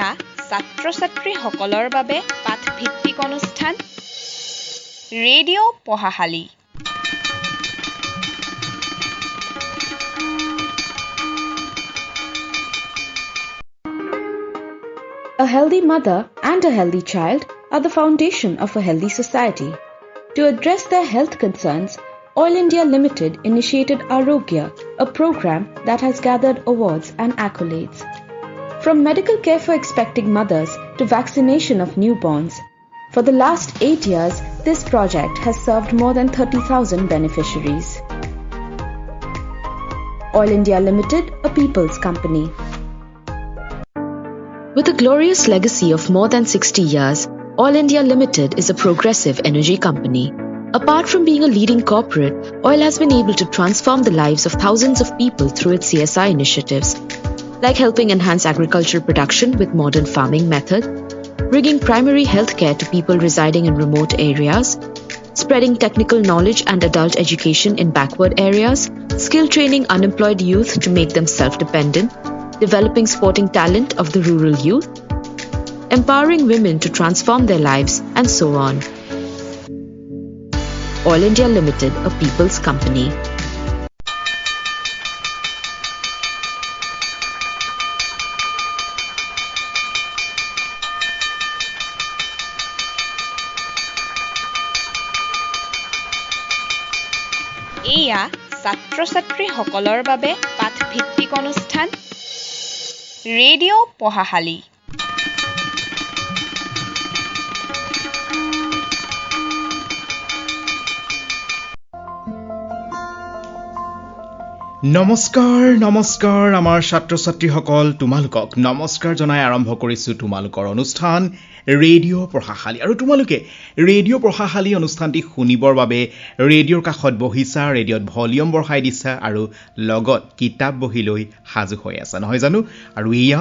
এয়া ছাত্ৰ-ছাত্ৰীসকলৰ বাবে পাঠভিত্তিক অনুষ্ঠান radio' পঢ়াশালী। A healthy mother and a healthy child are the foundation of a healthy society. To address their health concerns, Oil India Limited initiated Arogya, a program that has gathered awards and accolades. From medical care for expecting mothers to vaccination of newborns, for the last 8 years, this project has served more than 30,000 beneficiaries. Oil India Limited, a people's company. With a glorious legacy of more than 60 years, Oil India Limited is a progressive energy company. Apart from being a leading corporate, Oil has been able to transform the lives of thousands of people through its CSR initiatives, like helping enhance agricultural production with modern farming methods, bringing primary health care to people residing in remote areas, spreading technical knowledge and adult education in backward areas, skill training unemployed youth to make them self-dependent, developing sporting talent of the rural youth, empowering women to transform their lives, and so on. Oil India Limited, a people's company. এয়া ছাত্ৰ-ছাত্ৰীসকলৰ বাবে পাঠভিত্তিক অনুষ্ঠান radio' পঢ়াশালী। নমস্কাৰ আমাৰ ছাত্ৰ-ছাত্ৰীসকল, তোমালোকক নমস্কাৰ জনাই আৰম্ভ কৰিছোঁ তোমালোকৰ অনুষ্ঠান ৰেডিঅ' পঢ়াশালী। আৰু তোমালোকে ৰেডিঅ' পঢ়াশালী অনুষ্ঠানটি শুনিবৰ বাবে ৰেডিঅ'ৰ কাষত বহিছা, ৰেডিঅ'ত ভলিউম বঢ়াই দিছা আৰু লগত কিতাপ বহি লৈ সাজু হৈ আছা, নহয় জানো? আৰু এয়া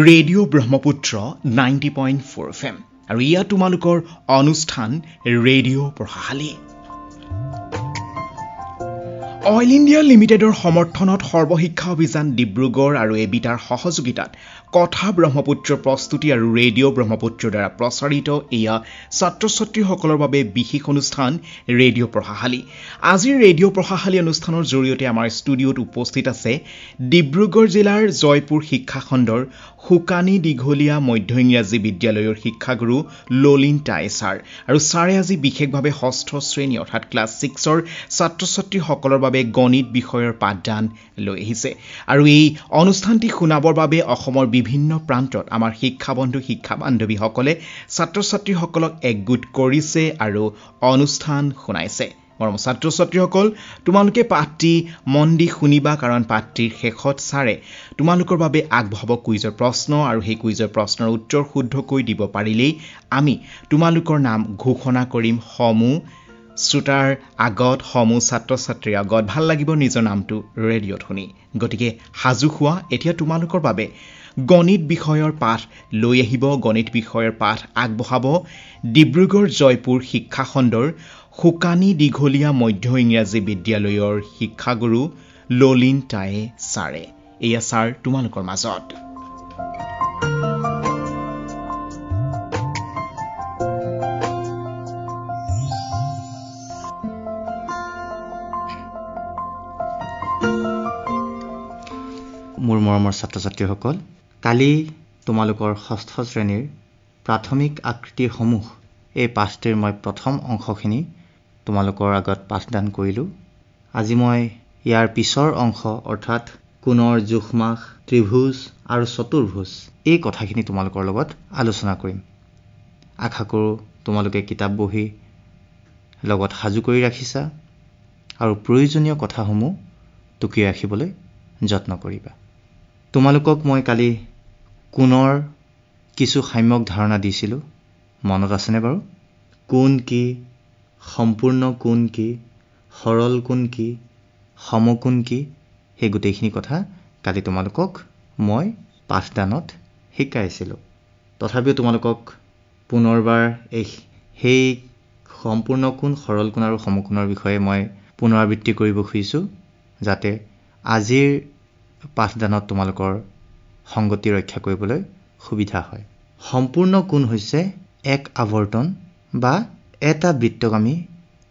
ৰেডিঅ' ব্ৰহ্মপুত্ৰ 90.4 FM আৰু এয়া তোমালোকৰ অনুষ্ঠান ৰেডিঅ' পঢ়াশালী। অইল ইণ্ডিয়া লিমিটেডৰ সমৰ্থনত সৰ্বশিক্ষা অভিযান ডিব্ৰুগড় আৰু এবিটাৰ সহযোগিতাত কথা ব্ৰহ্মপুত্ৰ প্ৰস্তুতি আৰু ৰেডিঅ' ব্ৰহ্মপুত্ৰৰ দ্বাৰা প্ৰচাৰিত এয়া ছাত্ৰ-ছাত্ৰীসকলৰ বাবে বিশেষ অনুষ্ঠান ৰেডিঅ' পঢ়াশালী। আজিৰ ৰেডিঅ' পঢ়াশালী অনুষ্ঠানৰ জৰিয়তে আমাৰ ষ্টুডিঅ'ত উপস্থিত আছে ডিব্ৰুগড় জিলাৰ জয়পুৰ শিক্ষাখণ্ডৰ শুকানী দীঘলীয়া মধ্য ইংৰাজী বিদ্যালয়ৰ শিক্ষাগুৰু ললিন টাই ছাৰ। আৰু ছাৰে আজি বিশেষভাৱে ষষ্ঠ শ্ৰেণী অৰ্থাৎ ক্লাছ 6ৰ ছাত্ৰ-ছাত্ৰীসকলৰ বাবে গণিত বিষয়ৰ পাঠদান লৈ আহিছে। আৰু এই অনুষ্ঠানটি শুনাবৰ বাবে অসমৰ বিভিন্ন প্ৰান্তত আমাৰ শিক্ষাবন্ধু শিক্ষা বান্ধৱীসকলে ছাত্ৰ-ছাত্ৰীসকলক একগোট কৰিছে আৰু অনুষ্ঠান শুনাইছে। মৰম ছাত্ৰ-ছাত্ৰীসকল, তোমালোকে পাঠটি মন দি শুনিবা, কাৰণ পাঠটিৰ শেষত ছাৰে তোমালোকৰ বাবে আগবঢ়াব কুইজৰ প্ৰশ্ন, আৰু সেই কুইজৰ প্ৰশ্নৰ উত্তৰ শুদ্ধকৈ দিব পাৰিলেই আমি তোমালোকৰ নাম ঘোষণা কৰিম সমূহ শ্ৰোতাৰ আগত, সমূহ ছাত্ৰ-ছাত্ৰীৰ আগত। ভাল লাগিব নিজৰ নামটো ৰেডিঅ'ত শুনি। গতিকে সাজু হোৱা, এতিয়া তোমালোকৰ বাবে গণিত বিষয়ৰ পাঠ লৈ আহিব, গণিত বিষয়ৰ পাঠ আগবঢ়াব ডিব্ৰুগড় জয়পুৰ শিক্ষাখণ্ডৰ শুকানী দীঘলীয়া মধ্য ইংৰাজী বিদ্যালয়ৰ শিক্ষাগুৰু ললিন টাই ছাৰে। এয়া ছাৰ তোমালোকৰ মাজত। মোৰ মৰমৰ ছাত্ৰ-ছাত্ৰীসকল, কালি তোমালোকৰ ষষ্ঠ শ্ৰেণীৰ প্ৰাথমিক আকৃতিসমূহ এই পাঠটিৰ মই প্ৰথম অংশখিনি তোমালোকৰ আগত পাঠদান কৰিলোঁ। আজি মই ইয়াৰ পিছৰ অংশ অৰ্থাৎ কোণৰ জোখমাখ, ত্ৰিভুজ আৰু চতুৰ্ভুজ এই কথাখিনি তোমালোকৰ লগত আলোচনা কৰিম। আশা কৰোঁ তোমালোকে কিতাপ বহি লগত সাজু কৰি ৰাখিছা আৰু প্ৰয়োজনীয় কথাসমূহ টুকি ৰাখিবলৈ যত্ন কৰিবা। তোমালোকক মই কালি কোণৰ কিছু সাম্যক ধাৰণা দিছিলোঁ, মনত আছেনে বাৰু? কোণ কি, সম্পূৰ্ণ কোণ কি, সৰল কোণ কি, সমকোণ কি, সেই গোটেইখিনি কথা কালি তোমালোকক মই পাঠদানত শিকাইছিলোঁ। তথাপিও তোমালোকক পুনৰবাৰ সেই সম্পূৰ্ণ কোণ, সৰল কোণ আৰু সমকোণৰ বিষয়ে মই পুনৰাবৃত্তি কৰিব খুজিছোঁ, যাতে আজিৰ পাঠদানত তোমালোকৰ সংগতি ৰক্ষা কৰিবলৈ সুবিধা হয়। সম্পূৰ্ণ কোণ হৈছে এক আৱৰ্তন বা এটা বৃত্তক আমি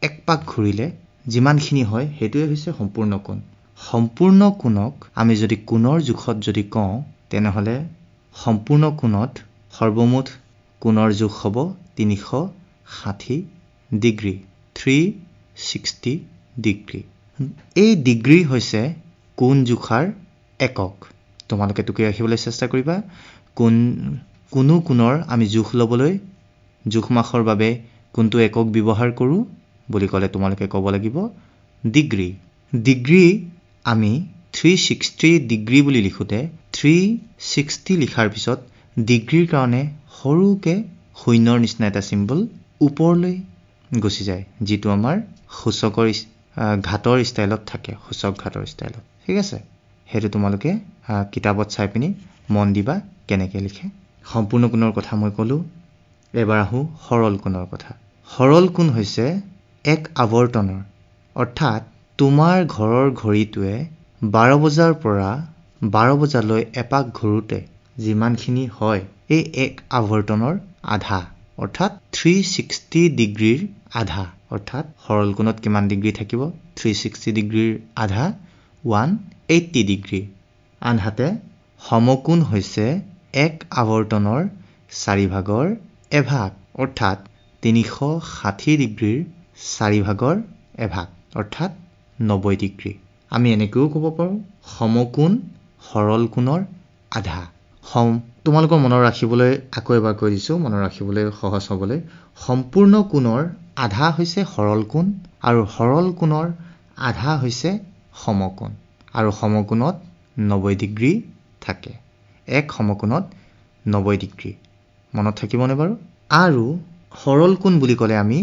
এক পাক ঘূৰিলে যিমানখিনি হয় সেইটোৱে হৈছে সম্পূৰ্ণ কোণ। সম্পূৰ্ণ কোণক আমি যদি কোণৰ জোখত যদি কওঁ তেনেহ'লে সম্পূৰ্ণ কোণত সৰ্বমুঠ কোণৰ জোখ হ'ব 360 ডিগ্ৰী 360 ডিগ্ৰী। এই ডিগ্ৰী হৈছে কোণ জোখাৰ একক। তোমালোকে টুকি ৰাখিবলৈ চেষ্টা কৰিবা। কোনো কোণৰ আমি জোখ ল'বলৈ জোখ মাখৰ বাবে কোনটো একক ব্যৱহাৰ কৰোঁ বুলি ক'লে তোমালোকে ক'ব লাগিব ডিগ্ৰী। ডিগ্ৰী আমি 360 ডিগ্ৰী বুলি লিখোঁতে 360 লিখাৰ পিছত ডিগ্ৰীৰ কাৰণে সৰুকৈ শূন্যৰ নিচিনা এটা চিম্বল ওপৰলৈ গুচি যায়, যিটো আমাৰ সূচকৰ ঘাতৰ ষ্টাইলত থাকে, সূচক ঘাতৰ ষ্টাইলত। ঠিক আছে, সেইটো তোমালোকে কিতাপত চাই পিনি মন দিবা কেনেকৈ লিখে। সম্পূৰ্ণ কোণৰ কথা মই ক'লোঁ। এবাৰ আহোঁ সৰল কোণৰ কথা। সৰল কোণ হৈছে এক আৱৰ্তনৰ, অৰ্থাৎ তোমাৰ ঘৰৰ ঘড়ীটোৱে 12 বজাৰ পৰা 12 বজালৈ এপাক ঘূৰোতে যিমানখিনি হয় এই এক আৱৰ্তনৰ আধা, অৰ্থাৎ 360 ডিগ্ৰীৰ আধা। অৰ্থাৎ সৰল কোণত কিমান ডিগ্ৰী থাকিব? 360 ডিগ্ৰীৰ আধা 180 ডিগ্ৰী। আনহাতে সমকোণ হৈছে এক আৱৰ্তনৰ 4/1 এভাগ, অৰ্থাৎ 360 ডিগ্ৰীৰ 4/1 এভাগ, অৰ্থাৎ 90 ডিগ্ৰী। আমি এনেকৈও ক'ব পাৰোঁ সমকোণ সৰল কোণৰ আধা। তোমালোকৰ মনত ৰাখিবলৈ আকৌ এবাৰ কৈ দিছোঁ, মনত ৰাখিবলৈ সহজ হ'বলৈ। সম্পূৰ্ণ কোণৰ আধা হৈছে সৰল কোণ আৰু সৰল কোণৰ আধা হৈছে সমকোণ, আৰু সমকোণত 90 ডিগ্ৰী থাকে। এক সমকোণত 90 ডিগ্ৰী মনত থাকিবনে বাৰু? আৰু সৰল কোণ বুলি ক'লে আমি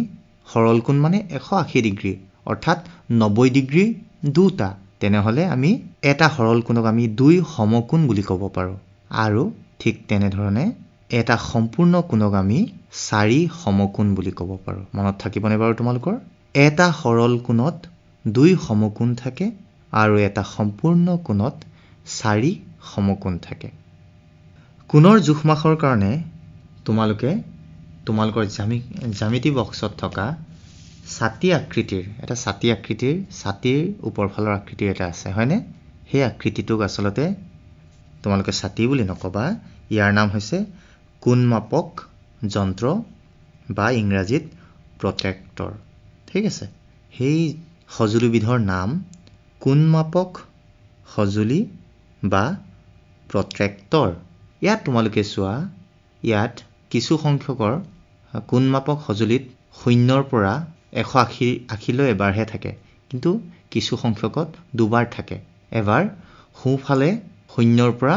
সৰল কোণ মানে 180 ডিগ্ৰী, অৰ্থাৎ 90 ডিগ্ৰী দুটা। তেনেহ'লে আমি এটা সৰল কোণক আমি 2 সমকোণ বুলি ক'ব পাৰোঁ, আৰু ঠিক তেনেধৰণে এটা সম্পূৰ্ণ কোণক আমি 4 সমকোণ বুলি ক'ব পাৰোঁ। মনত থাকিবনে বাৰু তোমালোকৰ? এটা সৰল কোণত 2 সমকোণ থাকে আৰু এটা সম্পূৰ্ণ কোণত 4 সমকোণ থাকে। কোণৰ জোখমাখৰ কাৰণে তোমালোকে তোমালোকৰ জ্যামিতি বক্সত থকা ছাতিৰ ছাতিৰ ওপৰফালৰ আকৃতিৰ এটা আছে, হয়নে? সেই আকৃতিটোক আচলতে তোমালোকে ছাতি বুলি নক'বা, ইয়াৰ নাম হৈছে কোণ মাপক যন্ত্ৰ বা ইংৰাজীত প্ৰট্ৰেক্টৰ। ঠিক আছে, সেই সঁজুলিবিধৰ নাম কোণ মাপক সঁজুলি বা প্ৰট্ৰেক্টৰ। ইয়াত তোমালোকে চোৱা, ইয়াত কিছু সংখ্যকৰ কোণ মাপক সঁজুলিত 0 পৰা 180লৈ এবাৰহে থাকে, কিন্তু কিছু সংখ্যকত দুবাৰ থাকে। এবাৰ সোঁফালে 0 পৰা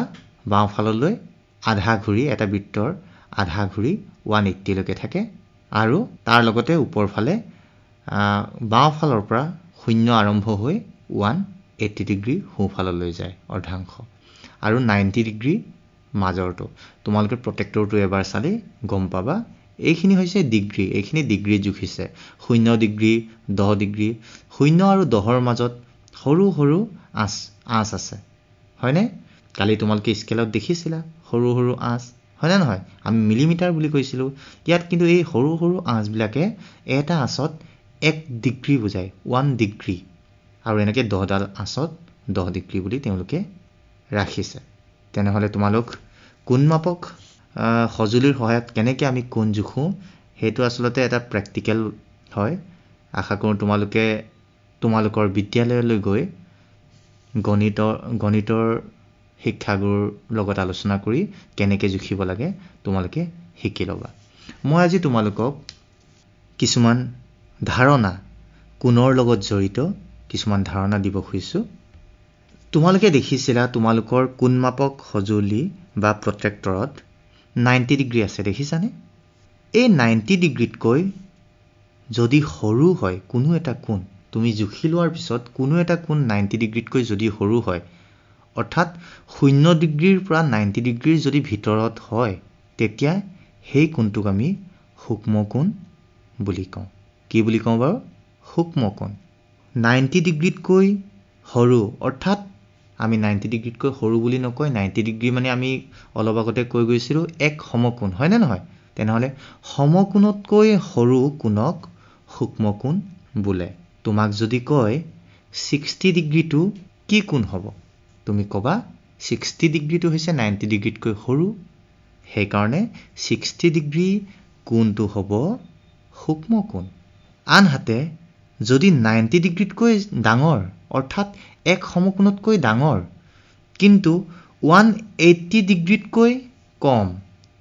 বাওঁফাললৈ আধা ঘূৰি, এটা বৃত্তৰ আধা ঘূৰি 180লৈকে থাকে, আৰু তাৰ লগতে ওপৰফালে বাওঁফালৰ পৰা 0 আৰম্ভ হৈ 180 ডিগ্ৰী সোঁফাললৈ যায় অৰ্ধাংশ, আৰু 90 ডিগ্ৰী মাজৰটো। তোমালোকে প্ৰটেক্টৰটো এবাৰ চালেই গম পাবা। এইখিনি হৈছে ডিগ্ৰী, এইখিনি ডিগ্ৰী জুখিছে। 0 ডিগ্ৰী, 10 ডিগ্ৰী, 0 আৰু 10ৰ মাজত সৰু সৰু আঁচ আছে, হয়নে? কালি তোমালোকে স্কেলত দেখিছিলা সৰু সৰু আঁচ, হয়নে নহয়? আমি মিলিমিটাৰ বুলি কৈছিলোঁ। ইয়াত কিন্তু এই সৰু সৰু আঁচবিলাকে এটা আঁচত 1 ডিগ্ৰী বুজায়, 1 ডিগ্ৰী, আৰু এনেকৈ 10ডাল আঁচত 10 ডিগ্ৰী বুলি তেওঁলোকে ৰাখিছে। তেনেহ'লে তোমালোক কোণ মাপক সঁজুলিৰ সহায়ত কেনেকৈ আমি কোণ জোখোঁ সেইটো আচলতে এটা প্ৰেক্টিকেল হয়। আশা কৰোঁ তোমালোকে তোমালোকৰ বিদ্যালয়লৈ গৈ গণিতৰ শিক্ষাগুৰুৰ লগত আলোচনা কৰি কেনেকৈ জুখিব লাগে তোমালোকে শিকি ল'বা। মই আজি তোমালোকক কিছুমান ধাৰণা, কোণৰ লগত জড়িত কিছুমান ধাৰণা দিব খুজিছোঁ। তোমালোকে দেখিছিলা তোমালোকৰ কোণ মাপক সঁজুলি বা প্ৰট্ৰেক্টৰত 90 ডিগ্ৰী আছে, দেখিছানে? এই 90 ডিগ্ৰীতকৈ যদি সৰু হয় কোনো এটা কোণ, তুমি জুখি লোৱাৰ পিছত কোনো এটা কোণ 90 ডিগ্ৰীতকৈ যদি সৰু হয়, অৰ্থাৎ 0 ডিগ্ৰীৰ পৰা 90 ডিগ্ৰীৰ যদি ভিতৰত হয়, তেতিয়া সেই কোণটোক আমি সূক্ষ্ম কোণ বুলি কওঁ। কি বুলি কওঁ বাৰু? সূক্ষ্ম কোণ। 90 ডিগ্ৰীতকৈ সৰু, অৰ্থাৎ আমি 90 ডিগ্ৰীতকৈ সৰু বুলি নকয় 90 ডিগ্ৰী মানে আমি অলপ আগতে কৈ গৈছিলোঁ এক সমকোণ হয়নে নহয় তেনেহ'লে সমকোণতকৈ সৰু কোণক সূক্ষ্মকোণ বোলে তোমাক যদি কয় 60 ডিগ্ৰীটো কি কোণ হ'ব তুমি ক'বা 60 ডিগ্ৰীটো হৈছে 90 ডিগ্ৰীতকৈ সৰু সেইকাৰণে 60 ডিগ্ৰী কোণটো হ'ব সূক্ষ্মকোণ আনহাতে যদি 90 ডিগ্ৰীতকৈ ডাঙৰ অৰ্থাৎ এক সমকোণতকৈ ডাঙৰ কিন্তু 180 ডিগ্ৰীতকৈ কম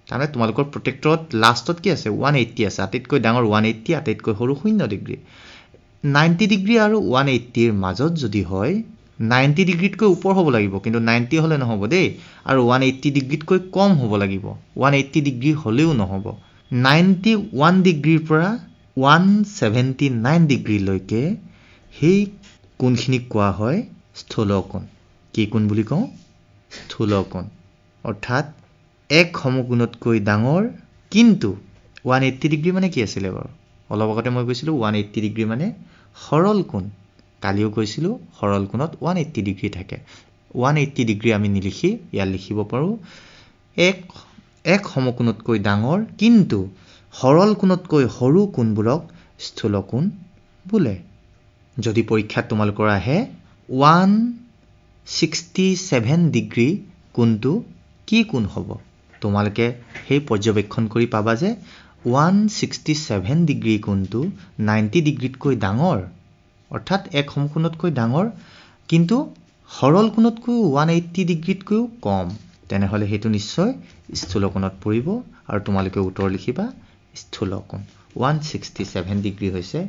তাৰমানে তোমালোকৰ প্ৰটেক্টৰত লাষ্টত কি আছে 180 আছে আটাইতকৈ ডাঙৰ 180 আটাইতকৈ সৰু 0 ডিগ্ৰী 90 ডিগ্ৰী আৰু 180 ৰ মাজত যদি হয় 90 ডিগ্ৰীতকৈ ওপৰ হ'ব লাগিব কিন্তু 90 হ'লে নহ'ব দেই আৰু 180 ডিগ্ৰীতকৈ কম হ'ব লাগিব 180 ডিগ্ৰী হ'লেও নহ'ব 91 ডিগ্ৰীৰ পৰা 179 ডিগ্ৰীলৈকে সেই কোণখিনিক কোৱা হয় স্থূলকোণ কি কোণ বুলি কওঁ স্থূলকোণ অৰ্থাৎ এক সমকোণতকৈ ডাঙৰ কিন্তু 180 ডিগ্ৰী মানে কি আছিলে বাৰু অলপ আগতে মই কৈছিলোঁ 180 ডিগ্ৰী মানে সৰল কোণ কালিও কৈছিলোঁ সৰল কোণত 180 ডিগ্ৰী থাকে 180 ডিগ্ৰী আমি নিলিখি ইয়াত লিখিব পাৰোঁ এক সমকোণতকৈ ডাঙৰ কিন্তু সৰল কোণতকৈ সৰু কোণবোৰক স্থূলকোণ বোলে যদি পৰীক্ষাত তোমালোকৰ আহে 167 ডিগ্ৰী কোণটো কি কোণ হ'ব তোমালোকে সেই পৰ্যবেক্ষণ কৰি পাবা যে 167 ডিগ্ৰী কোণটো 90 ডিগ্ৰীতকৈ ডাঙৰ অৰ্থাৎ এক সমকোণতকৈ ডাঙৰ কিন্তু সৰল কোণতকৈ 180 ডিগ্ৰীতকৈও কম তেনেহ'লে সেইটো নিশ্চয় স্থূলকোণত পৰিব আৰু তোমালোকে উত্তৰ লিখিবা স্থূলকোণ 167 ডিগ্ৰী হৈছে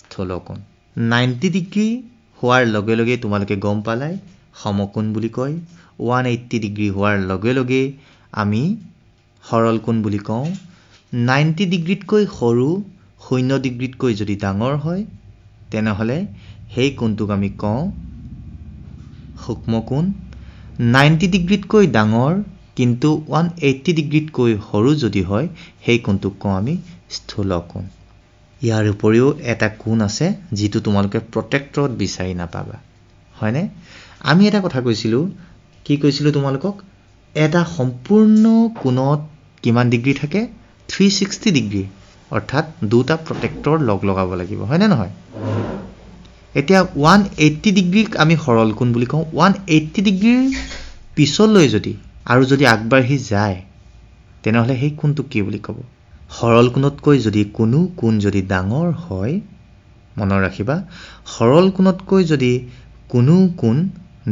স্থূলকোণ 90 ডিগ্ৰী হোৱাৰ লগে লগে তোমালোকে গম পালাই সমকোণ বুলি কয় 180 ডিগ্ৰী হোৱাৰ লগে লগে আমি সৰল কোণ বুলি কওঁ 90 ডিগ্ৰীতকৈ সৰু 0 ডিগ্ৰীতকৈ যদি ডাঙৰ হয় তেনেহ'লে সেই কোণটোক আমি কওঁ সূক্ষ্মকোণ 90 ডিগ্ৰীতকৈ ডাঙৰ কিন্তু 180 ডিগ্ৰীতকৈ সৰু যদি হয় সেই কোণটোক কওঁ আমি স্থূলকোণ ইয়াৰ উপৰিও এটা কোণ আছে যিটো তোমালোকে প্ৰটেক্টৰত বিচাৰি নাপাবা হয়নে আমি এটা কথা কৈছিলোঁ কি কৈছিলোঁ তোমালোকক এটা সম্পূৰ্ণ কোণত কিমান ডিগ্ৰী থাকে 360 ডিগ্ৰী অৰ্থাৎ দুটা প্ৰটেক্টৰ লগাব লাগিব হয়নে নহয় এতিয়া 180 ডিগ্ৰীক আমি সৰল কোণ বুলি কওঁ 180 ডিগ্ৰীৰ পিছলৈ যদি আৰু যদি আগবাঢ়ি যায় তেনেহ'লে সেই কোণটো কি বুলি ক'ব সৰল কোণতকৈ যদি কোনো কোণ যদি ডাঙৰ হয় মনত ৰাখিবা সৰল কোণতকৈ যদি কোনো কোণ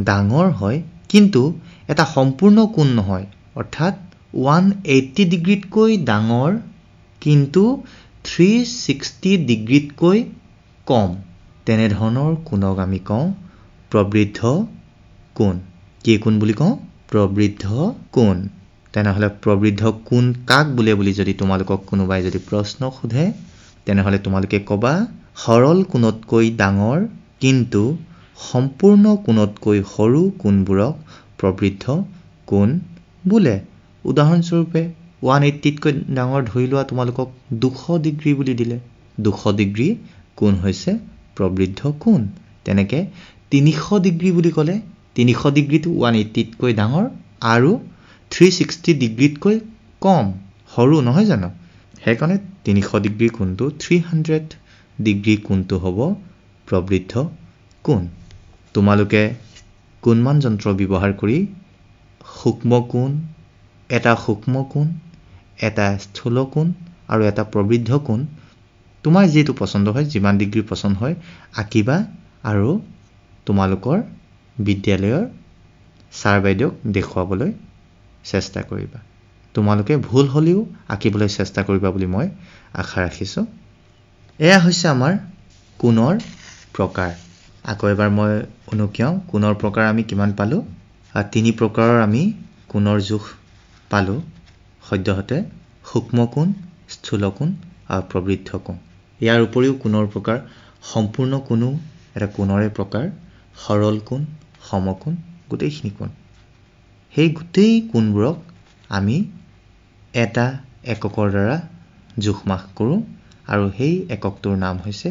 ডাঙৰ হয় কিন্তু এটা সম্পূৰ্ণ কোণ নহয় অৰ্থাৎ 180 ডিগ্ৰীতকৈ ডাঙৰ কিন্তু 360 ডিগ্ৰীতকৈ কম তেনেধৰণৰ কোণক আমি কওঁ প্ৰবৃদ্ধ কোণ কি কোণ বুলি কওঁ প্ৰবৃদ্ধ কোণ তেনেহ'লে প্ৰবৃদ্ধ কোণ কাক বোলে বুলি যদি তোমালোকক কোনোবাই যদি প্ৰশ্ন সোধে তেনেহ'লে তোমালোকে ক'বা সৰল কোণতকৈ ডাঙৰ কিন্তু সম্পূৰ্ণ কোণতকৈ সৰু কোণবোৰক প্ৰবৃদ্ধ কোণ বোলে উদাহৰণস্বৰূপে 180তকৈ ডাঙৰ ধৰি লোৱা তোমালোকক 200 ডিগ্ৰী বুলি দিলে 200 ডিগ্ৰী কোণ হৈছে প্ৰবৃদ্ধ কোণ তেনেকৈ 300 ডিগ্ৰী বুলি ক'লে 300 ডিগ্ৰীটো 180তকৈ ডাঙৰ আৰু 360 ডিগ্ৰীতকৈ কম সৰু নহয় জানো সেইকাৰণে 300 ডিগ্ৰী কোণটো 300 ডিগ্ৰী কোণটো হ'ব প্ৰবৃদ্ধ কোণ তোমালোকে কোণমান যন্ত্ৰ ব্যৱহাৰ কৰি সূক্ষ্ম কোণ এটা সূক্ষ্ম কোণ এটা স্থূল কোণ আৰু এটা প্ৰবৃদ্ধ কোণ তোমাৰ যেটো পছন্দ হয় যিমান ডিগ্ৰী পছন্দ হয় আঁকিবা আৰু তোমালোকৰ বিদ্যালয়ৰ ছাৰ বাইদেউক দেখুৱাবলৈ চেষ্টা কৰিবা তোমালোকে ভুল হ'লেও আঁকিবলৈ চেষ্টা কৰিবা বুলি মই আশা ৰাখিছোঁ এয়া হৈছে আমাৰ কোণৰ প্ৰকাৰ আকৌ এবাৰ মই অনুকিয়াও কোণৰ প্ৰকাৰ আমি কিমান পালোঁ তিনি প্ৰকাৰৰ আমি কোণৰ জোখ পালোঁ সদ্যহতে সূক্ষ্ম কোণ স্থূল কোণ আৰু প্ৰবৃদ্ধ কোণ ইয়াৰ উপৰিও কোণৰ প্ৰকাৰ সম্পূৰ্ণ কোণো এটা কোণৰে প্ৰকাৰ সৰল কোণ সমকোণ গোটেইখিনি কোণ সেই গোটেই কোণবোৰক আমি এটা এককৰ দ্বাৰা জোখ মাখ কৰোঁ আৰু সেই এককটোৰ নাম হৈছে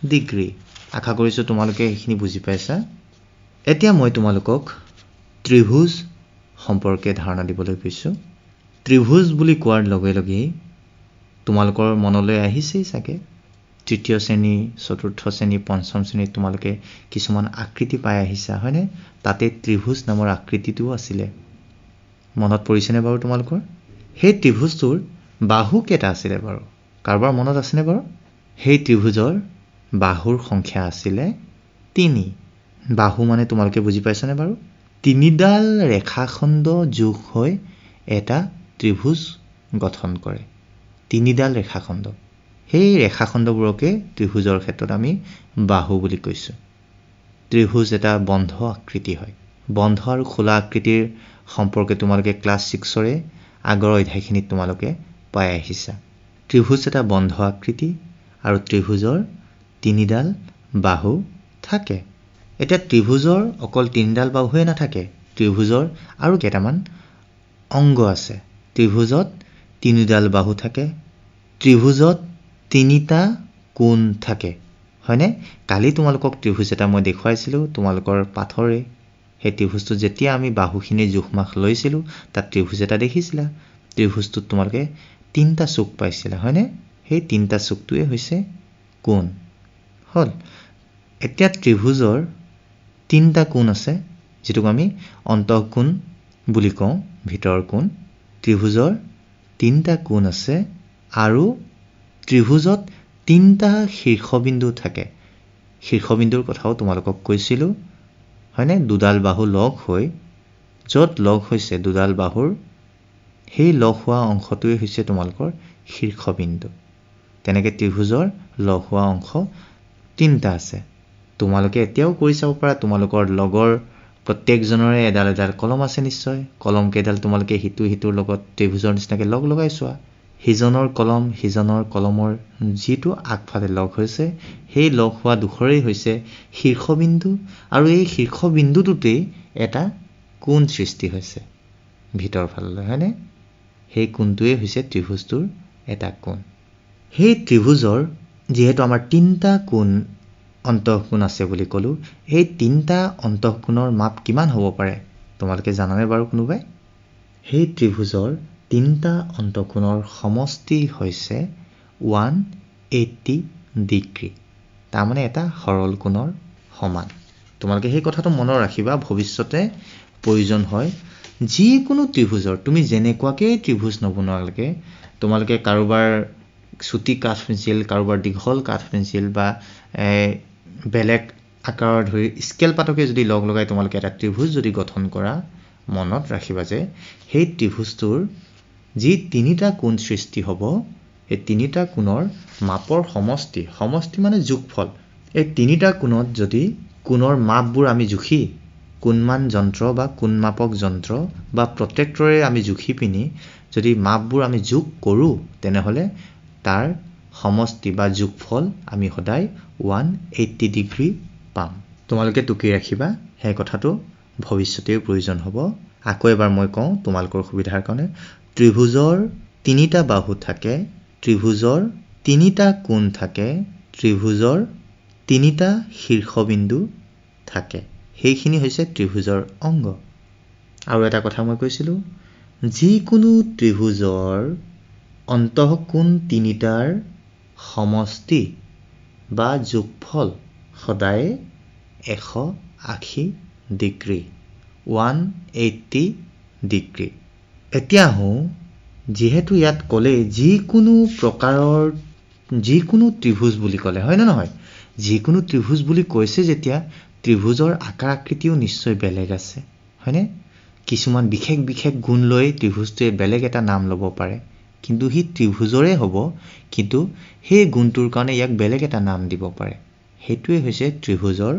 ডিগ্ৰী আশা কৰিছোঁ তোমালোকে এইখিনি বুজি পাইছা এতিয়া মই তোমালোকক ত্ৰিভুজ সম্পৰ্কে ধাৰণা দিবলৈ কৈছোঁ। ত্ৰিভুজ বুলি কোৱাৰ লগে লগেই তোমালোকৰ মনলৈ আহিছেই চাগে তৃতীয় শ্ৰেণী, চতুৰ্থ শ্ৰেণী, পঞ্চম শ্ৰেণীত তোমালোকে কিছুমান আকৃতি পাই আহিছা, হয়নে? তাতে ত্ৰিভুজ নামৰ আকৃতিটোও আছিলে। মনত পৰিছেনে বাৰু তোমালোকৰ? সেই ত্ৰিভুজটোৰ বাহু কেইটা আছিলে বাৰু? কাৰোবাৰ মনত আছেনে বাৰু? সেই ত্ৰিভুজৰ বাহুৰ সংখ্যা আছিলে 3। বাহু মানে তোমালোকে বুজি পাইছানে বাৰু? 3ডাল ৰেখাখণ্ড যোগ হৈ এটা ত্ৰিভুজ গঠন কৰে। 3ডাল ৰেখাখণ্ড। সেই ৰেখাখণ্ডবোৰকে ত্ৰিভুজৰ ক্ষেত্ৰত আমি বাহু বুলি কৈছোঁ। ত্ৰিভুজ এটা বন্ধ আকৃতি হয়। বন্ধ আৰু খোলা আকৃতিৰ সম্পৰ্কে তোমালোকে ক্লাছ 6ৰে আগৰ অধ্যায়খিনিত তোমালোকে পাই আহিছা। ত্ৰিভুজ এটা বন্ধ আকৃতি আৰু ত্ৰিভুজৰ 3ডাল বাহু থাকে। এতিয়া ত্ৰিভুজৰ অকল 3ডাল বাহুৱে নাথাকে, ত্ৰিভুজৰ আৰু কেইটামান অংগ আছে। ত্ৰিভুজত 3ডাল বাহু থাকে, ত্ৰিভুজত 3টা কোণ থাকে, হয়নে? কালি তোমালোকক ত্ৰিভুজ এটা মই দেখুৱাইছিলোঁ তোমালোকৰ পাঠৰে। সেই ত্ৰিভুজটো যেতিয়া আমি বাহুখিনি জোখমাখ লৈছিলোঁ তাত ত্ৰিভুজ এটা দেখিছিলা। ত্ৰিভুজটোত তোমালোকে 3টা চুক পাইছিলা, হয়নে? সেই 3টা চুকটোৱে হৈছে কোণ হ'ল। এতিয়া ত্ৰিভুজৰ 3টা কোণ আছে, যিটোক আমি অন্তঃকোণ বুলি কওঁ, ভিতৰৰ কোণ। ত্ৰিভুজৰ 3টা কোণ আছে আৰু ত্ৰিভুজত 3টা শীৰ্ষবিন্দু থাকে। শীৰ্ষবিন্দুৰ কথাও তোমালোকক কৈছিলোঁ, হয়নে? 2ডাল বাহু লগ হৈ য'ত লগ হৈছে 2ডাল বাহুৰ সেই লগ হোৱা অংশটোৱে হৈছে তোমালোকৰ শীৰ্ষবিন্দু। তেনেকৈ ত্ৰিভুজৰ লগ হোৱা অংশ 3টা আছে। তোমালোকে এতিয়াও কৰি চাব পাৰা, তোমালোকৰ লগৰ প্ৰত্যেকজনৰে এডাল এডাল কলম আছে নিশ্চয়। কলমকেইডাল তোমালোকে সিটোৰ লগত ত্ৰিভুজৰ নিচিনাকৈ লগ লগাই চোৱা। সিজনৰ কলম সিজনৰ কলমৰ যিটো আগফালে লগ হৈছে সেই লগ হোৱা দুখৰেই হৈছে শীৰ্ষবিন্দু, আৰু এই শীৰ্ষবিন্দুটোতেই এটা কোণ সৃষ্টি হৈছে ভিতৰ ফাললৈ, হয়নে? সেই কোণটোৱে হৈছে ত্ৰিভুজটোৰ এটা কোণ। সেই ত্ৰিভুজৰ যিহেতু আমাৰ 3টা কোণ অন্তঃকোণ আছে বুলি ক'লোঁ, এই 3টা অন্তঃকোণৰ মাপ কিমান হ'ব পাৰে তোমালোকে জানানে বাৰু কোনোবাই? সেই ত্ৰিভুজৰ 3টা অন্তঃকোণৰ সমষ্টি হৈছে 180 ডিগ্ৰী। তাৰমানে এটা সৰল কোণৰ সমান। তোমালোকে সেই কথাটো মনত ৰাখিবা, ভৱিষ্যতে প্ৰয়োজন হয়। যিকোনো ত্ৰিভুজৰ তুমি যেনেকুৱাকৈ ত্ৰিভুজ নবনোৱালৈকে তোমালোকে কাৰোবাৰ চুটি কাঠ পেঞ্চিল, কাৰোবাৰ দীঘল কাঠ পেঞ্চিল বা বেলেগ আকাৰৰ ধৰি স্কেল পাতকে যদি লগ লগাই তোমালোকে এটা ত্ৰিভুজ যদি গঠন কৰা, মনত ৰাখিবা যে সেই ত্ৰিভুজটোৰ যি 3টা কোণ সৃষ্টি হ'ব, এই 3টা কোণৰ মাপৰ সমষ্টি মানে যোগফল। এই 3টা কোণত যদি কোণৰ মাপবোৰ আমি জুখি কোণমান যন্ত্ৰ বা কোণমাপক যন্ত্ৰ বা প্ৰটেক্টৰে আমি জুখি পিনি যদি মাপবোৰ আমি যোগ কৰোঁ, তেনেহ'লে তাৰ সমষ্টি বা যোগফল আমি সদায় 180 ডিগ্ৰী পাম। তোমালোকে টুকি ৰাখিবা, সেই কথাটো ভৱিষ্যতেও প্ৰয়োজন হ'ব। আকৌ এবাৰ মই কওঁ তোমালোকৰ সুবিধাৰ কাৰণে, ত্ৰিভুজৰ 3টা বাহু থাকে, ত্ৰিভুজৰ 3টা কোণ থাকে, ত্ৰিভুজৰ 3টা শীৰ্ষবিন্দু থাকে। সেইখিনি হৈছে ত্ৰিভুজৰ অংগ। আৰু এটা কথা মই কৈছিলোঁ, যিকোনো ত্ৰিভুজৰ অন্তঃকোণ 3টাৰ সমষ্টি বা যোগফল সদায় 180 ডিগ্ৰী, 180 ডিগ্ৰী। এতিয়া আহোঁ, যিহেতু ইয়াত ক'লে যিকোনো প্ৰকাৰৰ যিকোনো ত্ৰিভুজ বুলি ক'লে, হয় নে নহয়? যিকোনো ত্ৰিভুজ বুলি কৈছে যেতিয়া ত্ৰিভুজৰ আকাৰ আকৃতিও নিশ্চয় বেলেগ আছে, হয়নে? কিছুমান বিশেষ গুণ লৈ ত্ৰিভুজটোৱে বেলেগ এটা নাম ল'ব পাৰে, কিন্তু সি ত্ৰিভুজৰে হ'ব, কিন্তু সেই গুণটোৰ কাৰণে ইয়াক বেলেগ এটা নাম দিব পাৰে। সেইটোৱে হৈছে ত্ৰিভুজৰ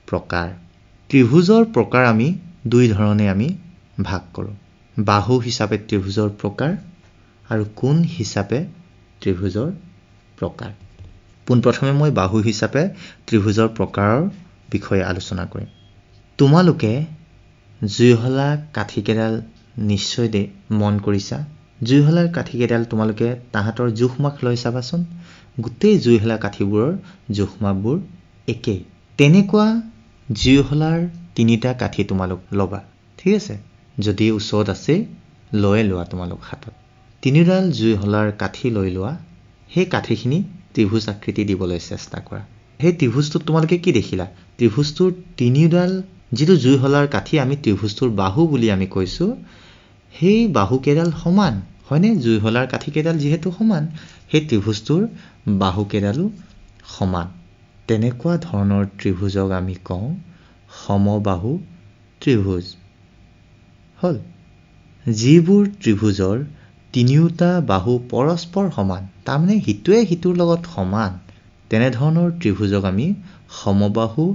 প্ৰকাৰ। ত্ৰিভুজৰ প্ৰকাৰ আমি 2 ধৰণে আমি ভাগ কৰোঁ। বাহু হিচাপে ত্ৰিভুজৰ প্ৰকাৰ আৰু কোণ হিচাপে ত্ৰিভুজৰ প্ৰকাৰ। পোনপ্ৰথমে মই বাহু হিচাপে ত্ৰিভুজৰ প্ৰকাৰৰ বিষয়ে আলোচনা কৰিম। তোমালোকে জুইশলা কাঠিকেইডাল নিশ্চয় মন কৰিছা। জুইশলাৰ কাঠিকেইডাল তোমালোকে তাহাঁতৰ জোখমাখ লৈ চাবাচোন, গোটেই জুইশলা কাঠিবোৰৰ জোখমাখবোৰ একেই। তেনেকুৱা জুইশলাৰ 3টা কাঠি তোমালোক ল'বা, ঠিক আছে যদি ওচৰত আছে লৈ লোৱা তোমালোক হাতত তিনিডাল জুই হলাৰ কাঠি লৈ লোৱা সেই কাঠিখিনি ত্ৰিভুজ আকৃতি দিবলৈ চেষ্টা কৰা সেই ত্ৰিভুজটোত তোমালোকে কি দেখিলা ত্ৰিভুজটোৰ তিনিডাল যিটো জুই হলাৰ কাঠি আমি ত্ৰিভুজটোৰ বাহু বুলি আমি কৈছো সেই বাহু কেইডাল সমান হয়নে জুই হলাৰ কাঠি কেইডাল যেহেতু সমান সেই ত্ৰিভুজটোৰ বাহু কেইডালো সমান তেনেকুৱা ধৰণৰ ত্ৰিভুজক আমি কওঁ সমবাহু ত্ৰিভুজ হল যিবোৰ ত্ৰিভুজৰ তিনিওটা বাহু পৰস্পৰ সমান তাৰমানে হিতুৱে হিতুৰ লগত সমান তেনে ধৰণৰ ত্ৰিভুজক আমি সমবাহু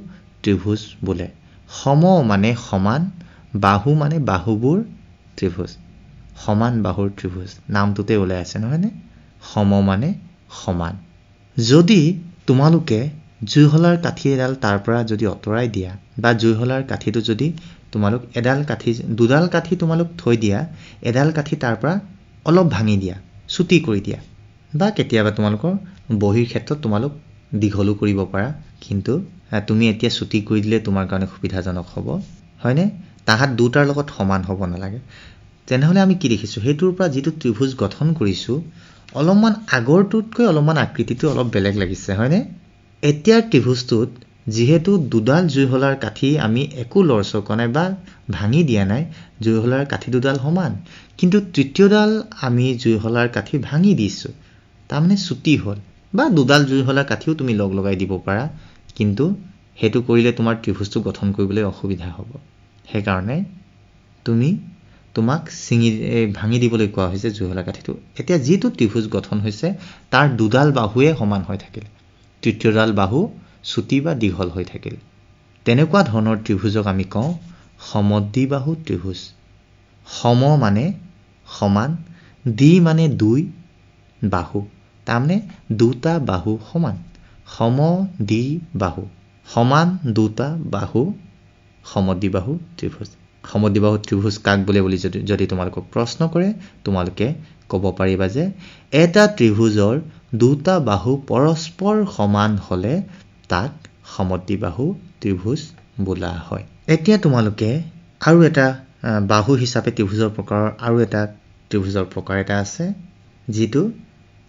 ত্ৰিভুজ বোলে সম মানে সমান বাহু মানে বাহুবোৰ ত্ৰিভুজ সমান বাহুৰ ত্ৰিভুজ নামটোতে ওলাই আছে নহয়নে সম মানে সমান যদি তোমালোকে জুইহলাৰ কাঠি এডাল তাৰ পৰা যদি অতৰাই দিয়া বা জুইহলাৰ কাঠিটো যদি তোমালোক এডাল কাঠি দুডাল কাঠি তোমালোক থৈ দিয়া এডাল কাঠি তাৰ পৰা অলপ ভাঙি দিয়া ছুটি কৰি দিয়া বা কেতিয়াবা তোমালোকৰ বহিৰ ক্ষেত্ৰত তোমালোক দীঘলু কৰিব পাৰা কিন্তু তুমি এতিয়া ছুটি কৰি দিলে তোমাৰ কাৰণে সুবিধাজনক হ'ব হয়নে তাহাত দুটাৰ লগত সমান হ'ব নালাগে তেনেহলে আমি কি দেখিছো হেতুৰ পৰা যেটো ত্ৰিভুজ গঠন কৰিছো অলপমান আগৰটোতকৈ অলপমান আকৃতিটো অলপ বেলেগ লাগিছে হয়নে এতিয়া ত্ৰিভুজটোত যেহেতু দুডাল জুইহলাৰ কাঠি আমি একো লৰচক নাই বা ভাঙি দিয়া নাই জুইহলাৰ কাঠি দুডাল সমান কিন্তু তৃতীয়ডাল আমি জুইহলাৰ কাঠি ভাঙি দিছো তাৰমানে ছুটি হ'ল বা দুডাল জুইহলাৰ কাঠিও তুমি লগ লগাই দিব পাৰা কিন্তু হেতু কৰিলে তোমাৰ ত্ৰিভুজটো গঠন কৰিবলৈ অসুবিধা হ'ব সেই কাৰণে তোমাক ভাঙি দিবলৈ কোৱা হৈছে জুইহলাৰ কাঠিটো এতিয়া যেটো ত্ৰিভুজ গঠন হৈছে তাৰ দুডাল বাহুৱে সমান হৈ থাকিল তৃতীয়ডাল বাহু ছুটি বা দীঘল হৈ থাকিল তেনেকুৱা ধৰণৰ ত্ৰিভুজক আমি কওঁ সমদ্বিবাহু ত্ৰিভুজ সম মানে সমান দ্বি মানে দুই বাহু তাৰমানে দুটা বাহু সমান সম দ্বি বাহু সমান দুটা বাহু সমদ্বিবাহু ত্ৰিভুজ সমদ্বিবাহু ত্ৰিভুজ কাক বোলে বুলি যদি তোমালোকক প্ৰশ্ন কৰে তোমালোকে ক'ব পাৰিবা যে এটা ত্ৰিভুজৰ দুটা বাহু পৰস্পৰ সমান হলে তাক সমদ্বিবাহু ত্ৰিভুজ বোলা হয় এতিয়া তোমালোকে আৰু এটা বাহু হিচাপে ত্ৰিভুজৰ প্ৰকাৰৰ আৰু এটা ত্ৰিভুজৰ প্ৰকাৰ এটা আছে যেটো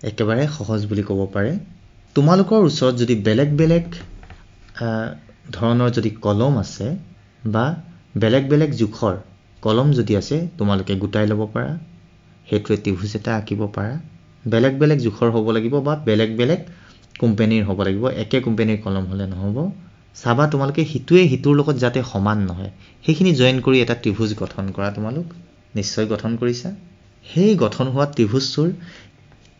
একেবাৰে সহজ বুলি ক'ব পাৰে তোমালোকৰ ওচৰত যদি বেলেগ বেলেগ ধৰণৰ যদি কলম আছে বা বেলেগ বেলেগ জোখৰ কলম যদি আছে তোমালোকে গুটাই ল'ব পাৰা হেতু ত্ৰিভুজ এটা আঁকিব পাৰা বেলেগ বেলেগ জোখৰ হ'ব লাগিব বা বেলেগ বেলেগ কোম্পানীৰ হ'ব লাগিব একে কোম্পানীৰ কলম হলে নহব চাবা তোমালোকে হিতুৱে হিতুৰ লগত যাতে সমান নহয় সেইখিনি জয়েন কৰি এটা ত্ৰিভুজ গঠন কৰা তোমালোক নিশ্চয় গঠন কৰিছা সেই গঠন হোৱা ত্ৰিভুজৰ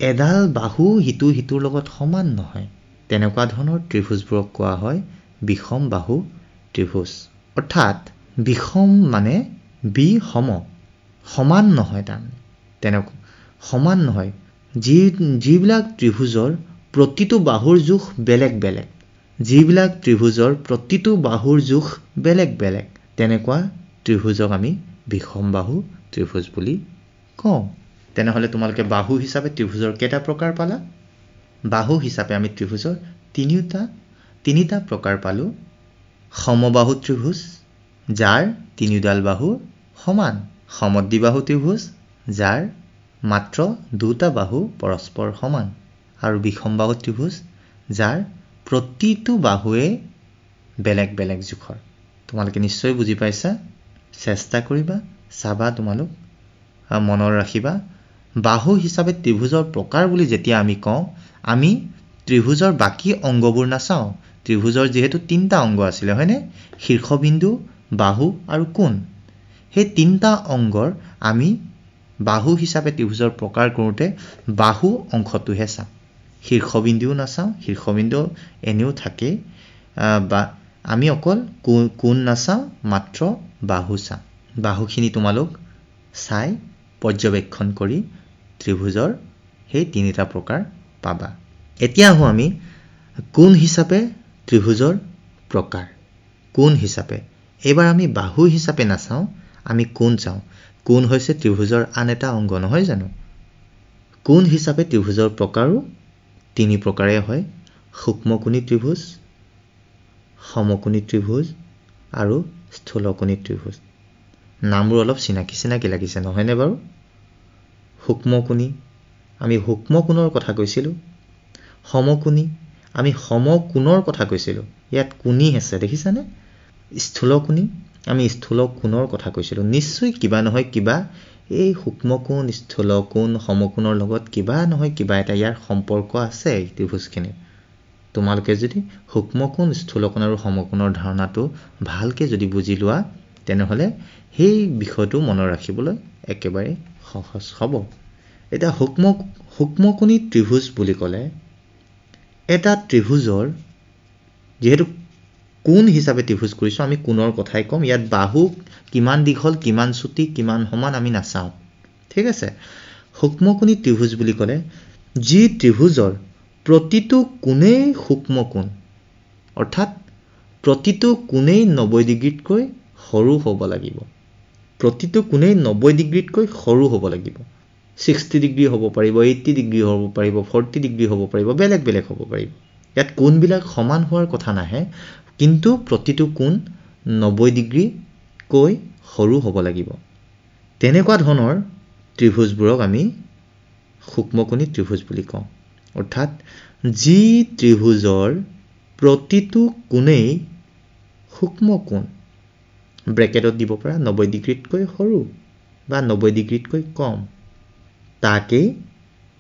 এডাল বাহু হিতু হিতুৰ লগত সমান নহয় তেনেকুৱা ধৰণৰ ত্ৰিভুজবোৰক কোৱা হয় বিষম বাহু ত্ৰিভুজ অৰ্থাৎ বিষম মানে বিসম সমান নহয় তাৰমানে তেনেকুৱা সমান নহয় যিবিলাক ত্ৰিভুজৰ প্ৰতিটো বাহুৰ জোখ বেলেগ বেলেগ যিবিলাক ত্ৰিভুজৰ প্ৰতিটো বাহুৰ জোখ বেলেগ বেলেগ তেনেকুৱা ত্ৰিভুজক আমি বিষম বাহু ত্ৰিভুজ বুলি কওঁ তেনেহলে তোমালোকে বাহু হিচাপে ত্ৰিভুজৰ কেইটা প্ৰকাৰ পালা বাহু হিচাপে আমি ত্ৰিভুজৰ তিনিটা প্ৰকাৰ পালো সমবাহু ত্ৰিভুজ যাৰ তিনিডাল বাহু সমান সমদ্বিবাহু ত্ৰিভুজ যাৰ মাত্ৰ দুটা বাহু পৰস্পৰ সমান আৰু বিষমবাহু ত্ৰিভুজ যাৰ প্ৰতিটো বাহুৱে বেলেগ বেলেগ জোখৰ তোমালোকে নিশ্চয় বুজি পাইছা চেষ্টা কৰিবা চাবা তোমালোক মনৰ ৰাখিবা বাহু হিচাপে ত্ৰিভুজৰ প্ৰকাৰ বুলি যেতিয়া আমি কওঁ আমি ত্ৰিভুজৰ বাকি অংগবোৰ নাচাওঁ ত্ৰিভুজৰ যেহেতু তিনটা অংগ আছিল হয়নে শীৰ্ষবিন্দু বাহু আৰু কোণ সেই তিনটা অংগৰ আমি বাহু হিচাপে ত্ৰিভুজৰ প্ৰকাৰ কৰোঁতে বাহু অংশটোহে চাওঁ শীৰ্ষবিন্দুও নাচাওঁ শীৰ্ষবিন্দু এনেও থাকে বা আমি অকল কোণ নাচাওঁ মাত্ৰ বাহু চাওঁ বাহুখিনি তোমালোক চাই পৰ্যবেক্ষণ কৰি ত্ৰিভুজৰ সেই তিনিটা প্ৰকাৰ পাবা এতিয়া আহো আমি কোণ হিচাপে ত্ৰিভুজৰ প্ৰকাৰ কোণ হিচাপে এবাৰ আমি বাহু হিচাপে নাচাওঁ আমি কোণ চাওঁ কোণ হৈছে ত্ৰিভুজৰ আন এটা অংগ নহয় জানো কোণ হিচাপে ত্ৰিভুজৰ প্ৰকাৰো তিনি প্ৰকাৰে হয় সূক্ষ্মকোণী ত্ৰিভুজ সমকোণী ত্ৰিভুজ আৰু স্থূলকোণী ত্ৰিভুজ নামবোৰ অলপ চিনাকি লাগিছে নহয়নে বাৰু? সূক্ষ্মকোণী, আমি সূক্ষ্মকোণৰ কথা কৈছিলোঁ। সমকোণী, আমি সমকোণৰ কথা কৈছিলোঁ। ইয়াত কোণী আছে দেখিছানে? স্থূলকোণী, আমি স্থূলকোণৰ কথা কৈছিলোঁ। নিশ্চয় কিবা নহয় কিবা এই সূক্ষ্মকোণ, স্থূলকোণ, সমকোণৰ লগত কিবা নহয় কিবা এটা ইয়াৰ সম্পৰ্ক আছে এই ত্ৰিভুজখিনিৰ। তোমালোকে যদি সূক্ষ্মকোণ, স্থূলকোণ আৰু সমকোণৰ ধাৰণাটো ভালকৈ যদি বুজি লোৱা তেনেহ'লে সেই বিষয়টো মনত ৰাখিবলৈ একেবাৰে সহজ হ'ব। এতিয়া সূক্ষ্মকোণী ত্ৰিভুজ বুলি ক'লে এটা ত্ৰিভুজৰ যিহেতু কোণ হিচাপে ত্ৰিভুজ কৰিছোঁ, আমি কোণৰ কথাই ক'ম। ইয়াত বাহু কিমান দীঘল, কিমান চুটি, কিমান সমান আমি নাচাওঁ, ঠিক আছে? সূক্ষ্মকোণী ত্ৰিভুজ বুলি ক'লে যি ত্ৰিভুজৰ প্ৰতিটো কোণেই সূক্ষ্মকোণ, অৰ্থাৎ প্ৰতিটো কোণেই 90 ডিগ্ৰীতকৈ সৰু হ'ব লাগিব। প্ৰতিটো কোণেই 90 ডিগ্ৰীতকৈ সৰু হ'ব লাগিব। 60 ডিগ্ৰী হ'ব পাৰিব, 80 ডিগ্ৰী হ'ব পাৰিব, 40 ডিগ্ৰী হ'ব পাৰিব, বেলেগ বেলেগ হ'ব পাৰিব। ইয়াত কোণবিলাক সমান হোৱাৰ কথা নাহে, কিন্তু প্ৰতিটো কোণ 90 ডিগ্ৰীকৈ সৰু হ'ব লাগিব। তেনেকুৱা ধৰণৰ ত্ৰিভুজবোৰক আমি সূক্ষ্মকোণী ত্ৰিভুজ বুলি কওঁ। অৰ্থাৎ যি ত্ৰিভুজৰ প্ৰতিটো কোণেই সূক্ষ্মকোণ, ব্ৰেকেটত দিব পৰা 90 ডিগ্ৰীতকৈ সৰু বা 90 ডিগ্ৰীতকৈ কম, তাকেই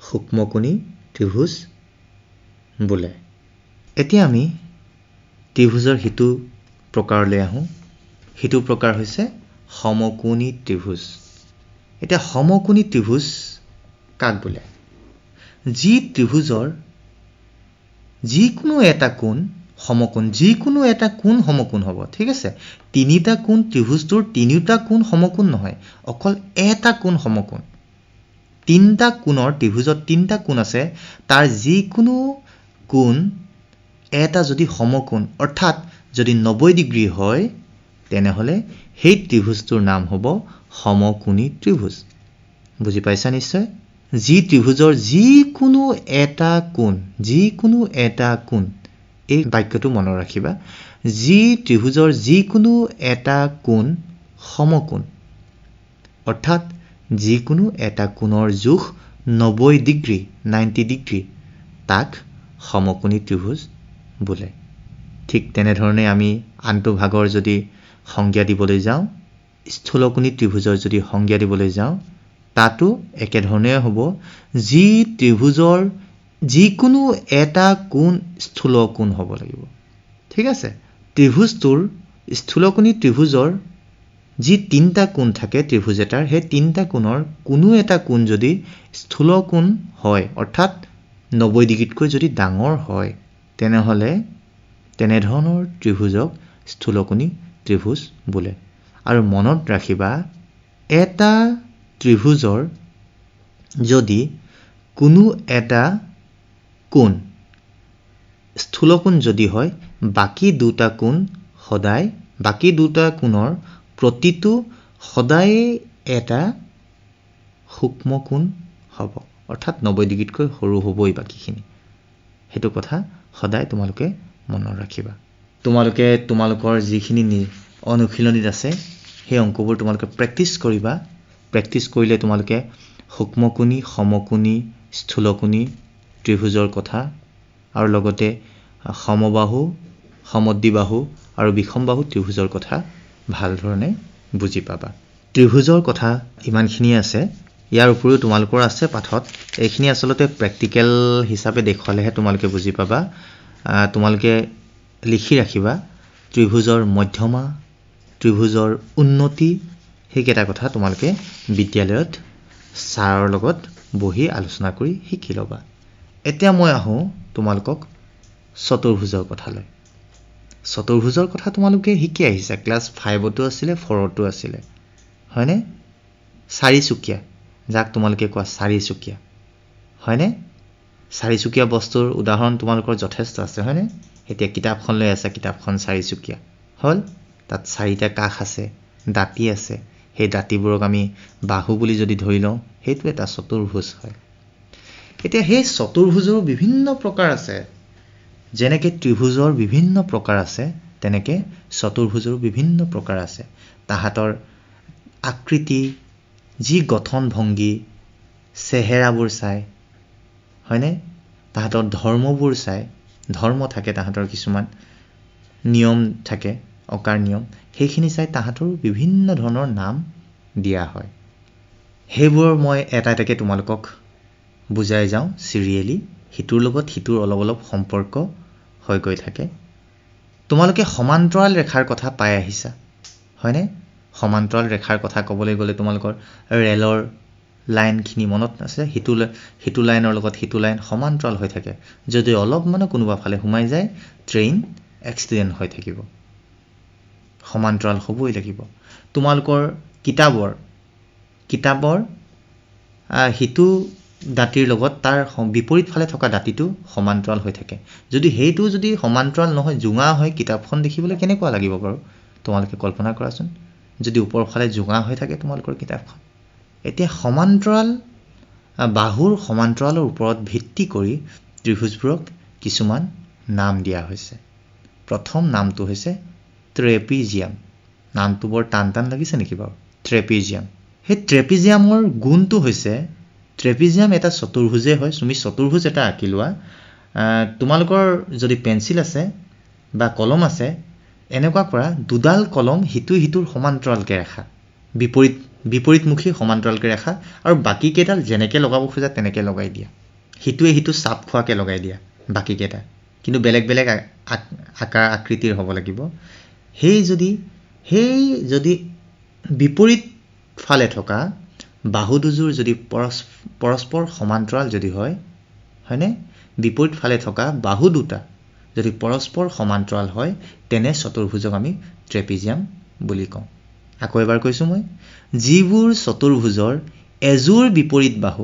সূক্ষ্মকোণী ত্ৰিভুজ বোলে। এতিয়া আমি ত্ৰিভুজৰ সিটো প্ৰকাৰলৈ আহোঁ। সিটো প্ৰকাৰ হৈছে সমকোণী ত্ৰিভুজ। এতিয়া সমকোণী ত্ৰিভুজ কাক বোলে? যি ত্ৰিভুজৰ যিকোনো এটা কোণ সমকোণ, যিকোনো এটা কোণ সমকোণ হ'ব, ঠিক আছে? তিনিটা কোণ ত্ৰিভুজটোৰ তিনিটা কোণ সমকোণ নহয়, অকল এটা কোণ সমকোণ। তিনিটা কোণৰ ত্ৰিভুজত তিনিটা কোণ আছে, তাৰ যিকোনো কোণ এটা যদি সমকোণ, অৰ্থাৎ যদি 90 ডিগ্ৰী হয়, তেনেহ'লে সেই ত্ৰিভুজটোৰ নাম হ'ব সমকোণী ত্ৰিভুজ। বুজি পাইছা নিশ্চয়? যি ত্ৰিভুজৰ যিকোনো এটা কোণ, যিকোনো এটা কোণ, এই বাক্যটো মনত ৰাখিবা। যি ত্ৰিভুজৰ যিকোনো এটা কোণ সমকোণ, অৰ্থাৎ যিকোনো এটা কোণৰ জোখ 90 ডিগ্ৰী, 90 ডিগ্ৰী, তাক সমকোণী ত্ৰিভুজ বোলে। ঠিক তেনেধৰণে আমি আনটো ভাগৰ যদি সংজ্ঞা দিবলৈ যাওঁ, স্থূলকোণী ত্ৰিভুজৰ যদি সংজ্ঞা দিবলৈ যাওঁ, তাতো একেধৰণে হ'ব। যি ত্ৰিভুজৰ যিকোনো এটা কোণ স্থূলকোণ হ'ব লাগিব, ঠিক আছে? ত্ৰিভুজটোৰ স্থূলকোণী ত্ৰিভুজৰ যি তিনিটা কোণ থাকে ত্ৰিভুজ এটাৰ, সেই তিনিটা কোণৰ কোনো এটা কোণ যদি স্থূলকোণ হয়, অৰ্থাৎ 90 ডিগ্ৰীতকৈ যদি ডাঙৰ হয়, তেনেহ'লে তেনেধৰণৰ ত্ৰিভুজক স্থূলকোণী ত্ৰিভুজ বোলে। আৰু মনত ৰাখিবা, এটা ত্ৰিভুজৰ যদি কোনো এটা কোণ স্থূলকোণ যদি হয়, বাকী দুটা কোণ সদায়, বাকী দুটা কোণৰ প্ৰতিটো সদায়ে এটা সূক্ষ্মকোণ হ'ব, অৰ্থাৎ 90 ডিগ্ৰীতকৈ সৰু হ'বই বাকীখিনি। সেইটো কথা সদায় তোমালোকে মনত ৰাখিবা। তোমালোকে তোমালোকৰ যিখিনি অনুশীলনীত আছে সেই অংকবোৰ তোমালোকে প্ৰেক্টিছ কৰিবা। প্ৰেক্টিছ কৰিলে তোমালোকে সূক্ষ্মকোণী, সমকোণী, স্থূলকোণী ত্ৰিভুজৰ কথা আৰু লগতে সমবাহু, সমদ্বিবাহু আৰু বিষমবাহু ত্ৰিভুজৰ কথা ভাল ধৰণে বুজি পাবা। ত্ৰিভুজৰ কথা ইমানখিনিয়ে আছে। ইয়াৰ উপৰিও তোমালোকৰ আছে পাঠত, এইখিনি আচলতে প্ৰেক্টিকেল হিচাপে দেখুৱালেহে তোমালোকে বুজি পাবা। তোমালোকে লিখি ৰাখিবা ত্ৰিভুজৰ মধ্যমা, ত্ৰিভুজৰ উন্নতি, সেইকেইটা কথা তোমালোকে বিদ্যালয়ত ছাৰৰ লগত বহি আলোচনা কৰি শিকি ল'বা। এতিয়া মই আহোঁ তোমালোকক চতুৰ্ভুজৰ কথালৈ। চতুৰ্ভুজৰ কথা তোমালোকে শিকি আহিছা, ক্লাছ 5তো আছিলে, 4তো আছিলে, হয়নে? চাৰিচুকীয়া, যাক তোমালোকে কোৱা চাৰিচুকীয়া, হয়নে? চাৰিচুকীয়া বস্তুৰ উদাহৰণ তোমালোকৰ যথেষ্ট আছে, হয়নে? এতিয়া কিতাপখন লৈ আছে, কিতাপখন চাৰিচুকীয়া হ'ল, তাত 4টা কাষ আছে, দাঁতি আছে, সেই দাঁতিবোৰক আমি বাহু বুলি যদি ধৰি লওঁ, সেইটো এটা চতুৰ্ভুজ হয়। এতিয়া সেই চতুৰ্ভুজৰো বিভিন্ন প্ৰকাৰ আছে। যেনেকৈ ত্ৰিভুজৰ বিভিন্ন প্ৰকাৰ আছে, তেনেকৈ চতুৰ্ভুজৰো বিভিন্ন প্ৰকাৰ আছে। তাহাঁতৰ আকৃতি, যি গঠন ভংগী, চেহেৰাবোৰ চাই, হয়নে? তাহাঁতৰ ধৰ্মবোৰ চাই, ধৰ্ম থাকে তাহাঁতৰ কিছুমান, নিয়ম থাকে, অকাৰ নিয়ম, সেইখিনি চাই তাহাঁতৰ বিভিন্ন ধৰণৰ নাম দিয়া হয়। সেইবোৰৰ মই এটা এটাকৈ তোমালোকক বুজাই যাওঁ চিৰিয়েলি, সিটোৰ লগত সিটোৰ অলপ অলপ সম্পৰ্ক হৈ গৈ থাকে। তোমালোকে সমান্তৰাল ৰেখাৰ কথা পাই আহিছা, হয়নে? সমান্তৰাল ৰেখাৰ কথা ক'বলৈ গ'লে তোমালোকৰ ৰেলৰ লাইনখিনি মনত আছে, সিটো লাইনৰ লগত সিটো লাইন সমান্তৰাল হৈ থাকে। যদি অলপমানো কোনোবা ফালে সোমাই যায়, ট্ৰেইন এক্সিডেণ্ট হৈ থাকিব। সমান্তৰাল হ'বই লাগিব। তোমালোকৰ কিতাপৰ সিটো দাঁতিৰ লগত তাৰ বিপৰীত ফালে থকা দাঁতিটো সমান্তৰাল হৈ থাকে। যদি সেইটো যদি সমান্তৰাল নহয়, জোঙা হয়, কিতাপখন দেখিবলৈ কেনেকুৱা লাগিব বাৰু? তোমালোকে কল্পনা কৰাচোন, যদি ওপৰৰ ফালে জোঙা হৈ থাকে তোমালোকৰ কিতাপখন। এতিয়া বাহুৰ সমান্তৰালৰ ওপৰত ভিত্তি কৰি ত্ৰিভুজবোৰক কিছুমান নাম দিয়া হৈছে। প্ৰথম নামটো হৈছে ট্ৰেপিজিয়াম। নামটো বৰ টান লাগিছে নেকি বাৰু? ট্ৰেপিজিয়াম। সেই ট্ৰেপিজিয়ামৰ গুণটো হৈছে, ট্ৰেপিজিয়াম এটা চতুৰ্ভুজে হয়। তুমি চতুৰ্ভুজ এটা আঁকি লোৱা। তোমালোকৰ যদি পেঞ্চিল আছে বা কলম আছে, এনেকুৱা কৰা, দুডাল কলম সিটোৰ সমান্তৰালকৈ ৰাখা, বিপৰীতমুখী সমান্তৰালকৈ ৰাখা, আৰু বাকীকেইডাল যেনেকৈ লগাব খোজা তেনেকৈ লগাই দিয়া। সিটোৱে সিটো চাপ খোৱাকৈ লগাই দিয়া বাকীকেইটা, কিন্তু বেলেগ বেলেগ আকাৰ আকৃতিৰ হ'ব লাগিব। সেই যদি বিপৰীত ফালে থকা বাহু দুযোৰ যদি পৰস্পৰ সমান্তৰাল যদি হয়, হয়নে? বিপৰীত ফালে থকা বাহু দুটা যদি পৰস্পৰ সমান্তৰাল হয়, তেনে চতুৰ্ভুজক আমি ট্ৰেপিজিয়াম বুলি কওঁ। আকৌ এবাৰ কৈছোঁ মই, যিবোৰ চতুৰ্ভুজৰ এযোৰ বিপৰীত বাহু,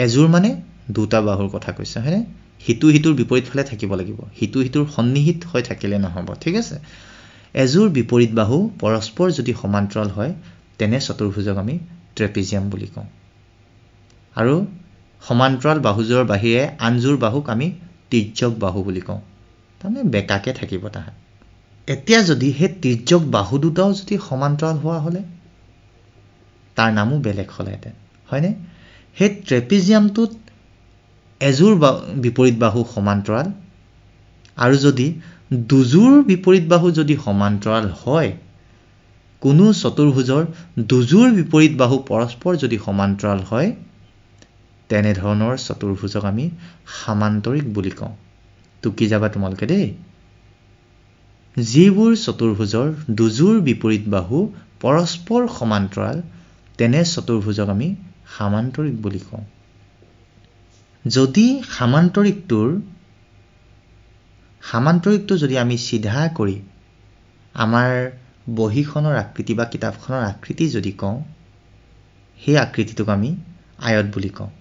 এযোৰ মানে দুটা বাহুৰ কথা কৈছে, হয়নে? সিটোৰ বিপৰীত ফালে থাকিব লাগিব, সিটোৰ সন্নিহিত হৈ থাকিলে নহ'ব, ঠিক আছে? এযোৰ বিপৰীত বাহু পৰস্পৰ যদি সমান্তৰাল হয়, তেনে চতুৰ্ভুজক আমি ট্ৰেপিজিয়াম বুলি কওঁ। আৰু সমান্তৰাল বাহুযোৰৰ বাহিৰে আনযোৰ বাহুক আমি তিৰ্যক বাহু বুলি কওঁ, তাৰমানে বেকাকে থাকিব তাহাঁত। এতিয়া যদি সেই তিৰ্যক বাহু দুটাও যদি সমান্তৰাল হোৱা হ'লে তাৰ নামো বেলেগ হ'লেহেঁতেন, হয়নে? সেই ট্ৰেপিজিয়ামটোত এযোৰ বিপৰীত বাহু সমান্তৰাল, আৰু যদি দুযোৰ বিপৰীত বাহু যদি সমান্তৰাল হয়, কোনো চতুৰ্ভুজৰ দুযোৰ বিপৰীত বাহু পৰস্পৰ যদি সমান্তৰাল হয়, তেনেধৰণৰ চতুৰ্ভুজক আমি সামান্তৰিক বুলি কওঁ। টুকি যাবা তোমালোকে দেই। যিবোৰ চতুৰ্ভুজৰ দুযোৰ বিপৰীত বাহু পৰস্পৰ সমান্তৰাল, তেনে চতুৰ্ভুজক আমি সামান্তৰিক বুলি কওঁ। যদি সামান্তৰিকটো যদি আমি চিধা কৰি আমাৰ বহীখনৰ আকৃতি বা কিতাপখনৰ আকৃতি যদি কওঁ, সেই আকৃতিটোক আমি আয়ত বুলি কওঁ।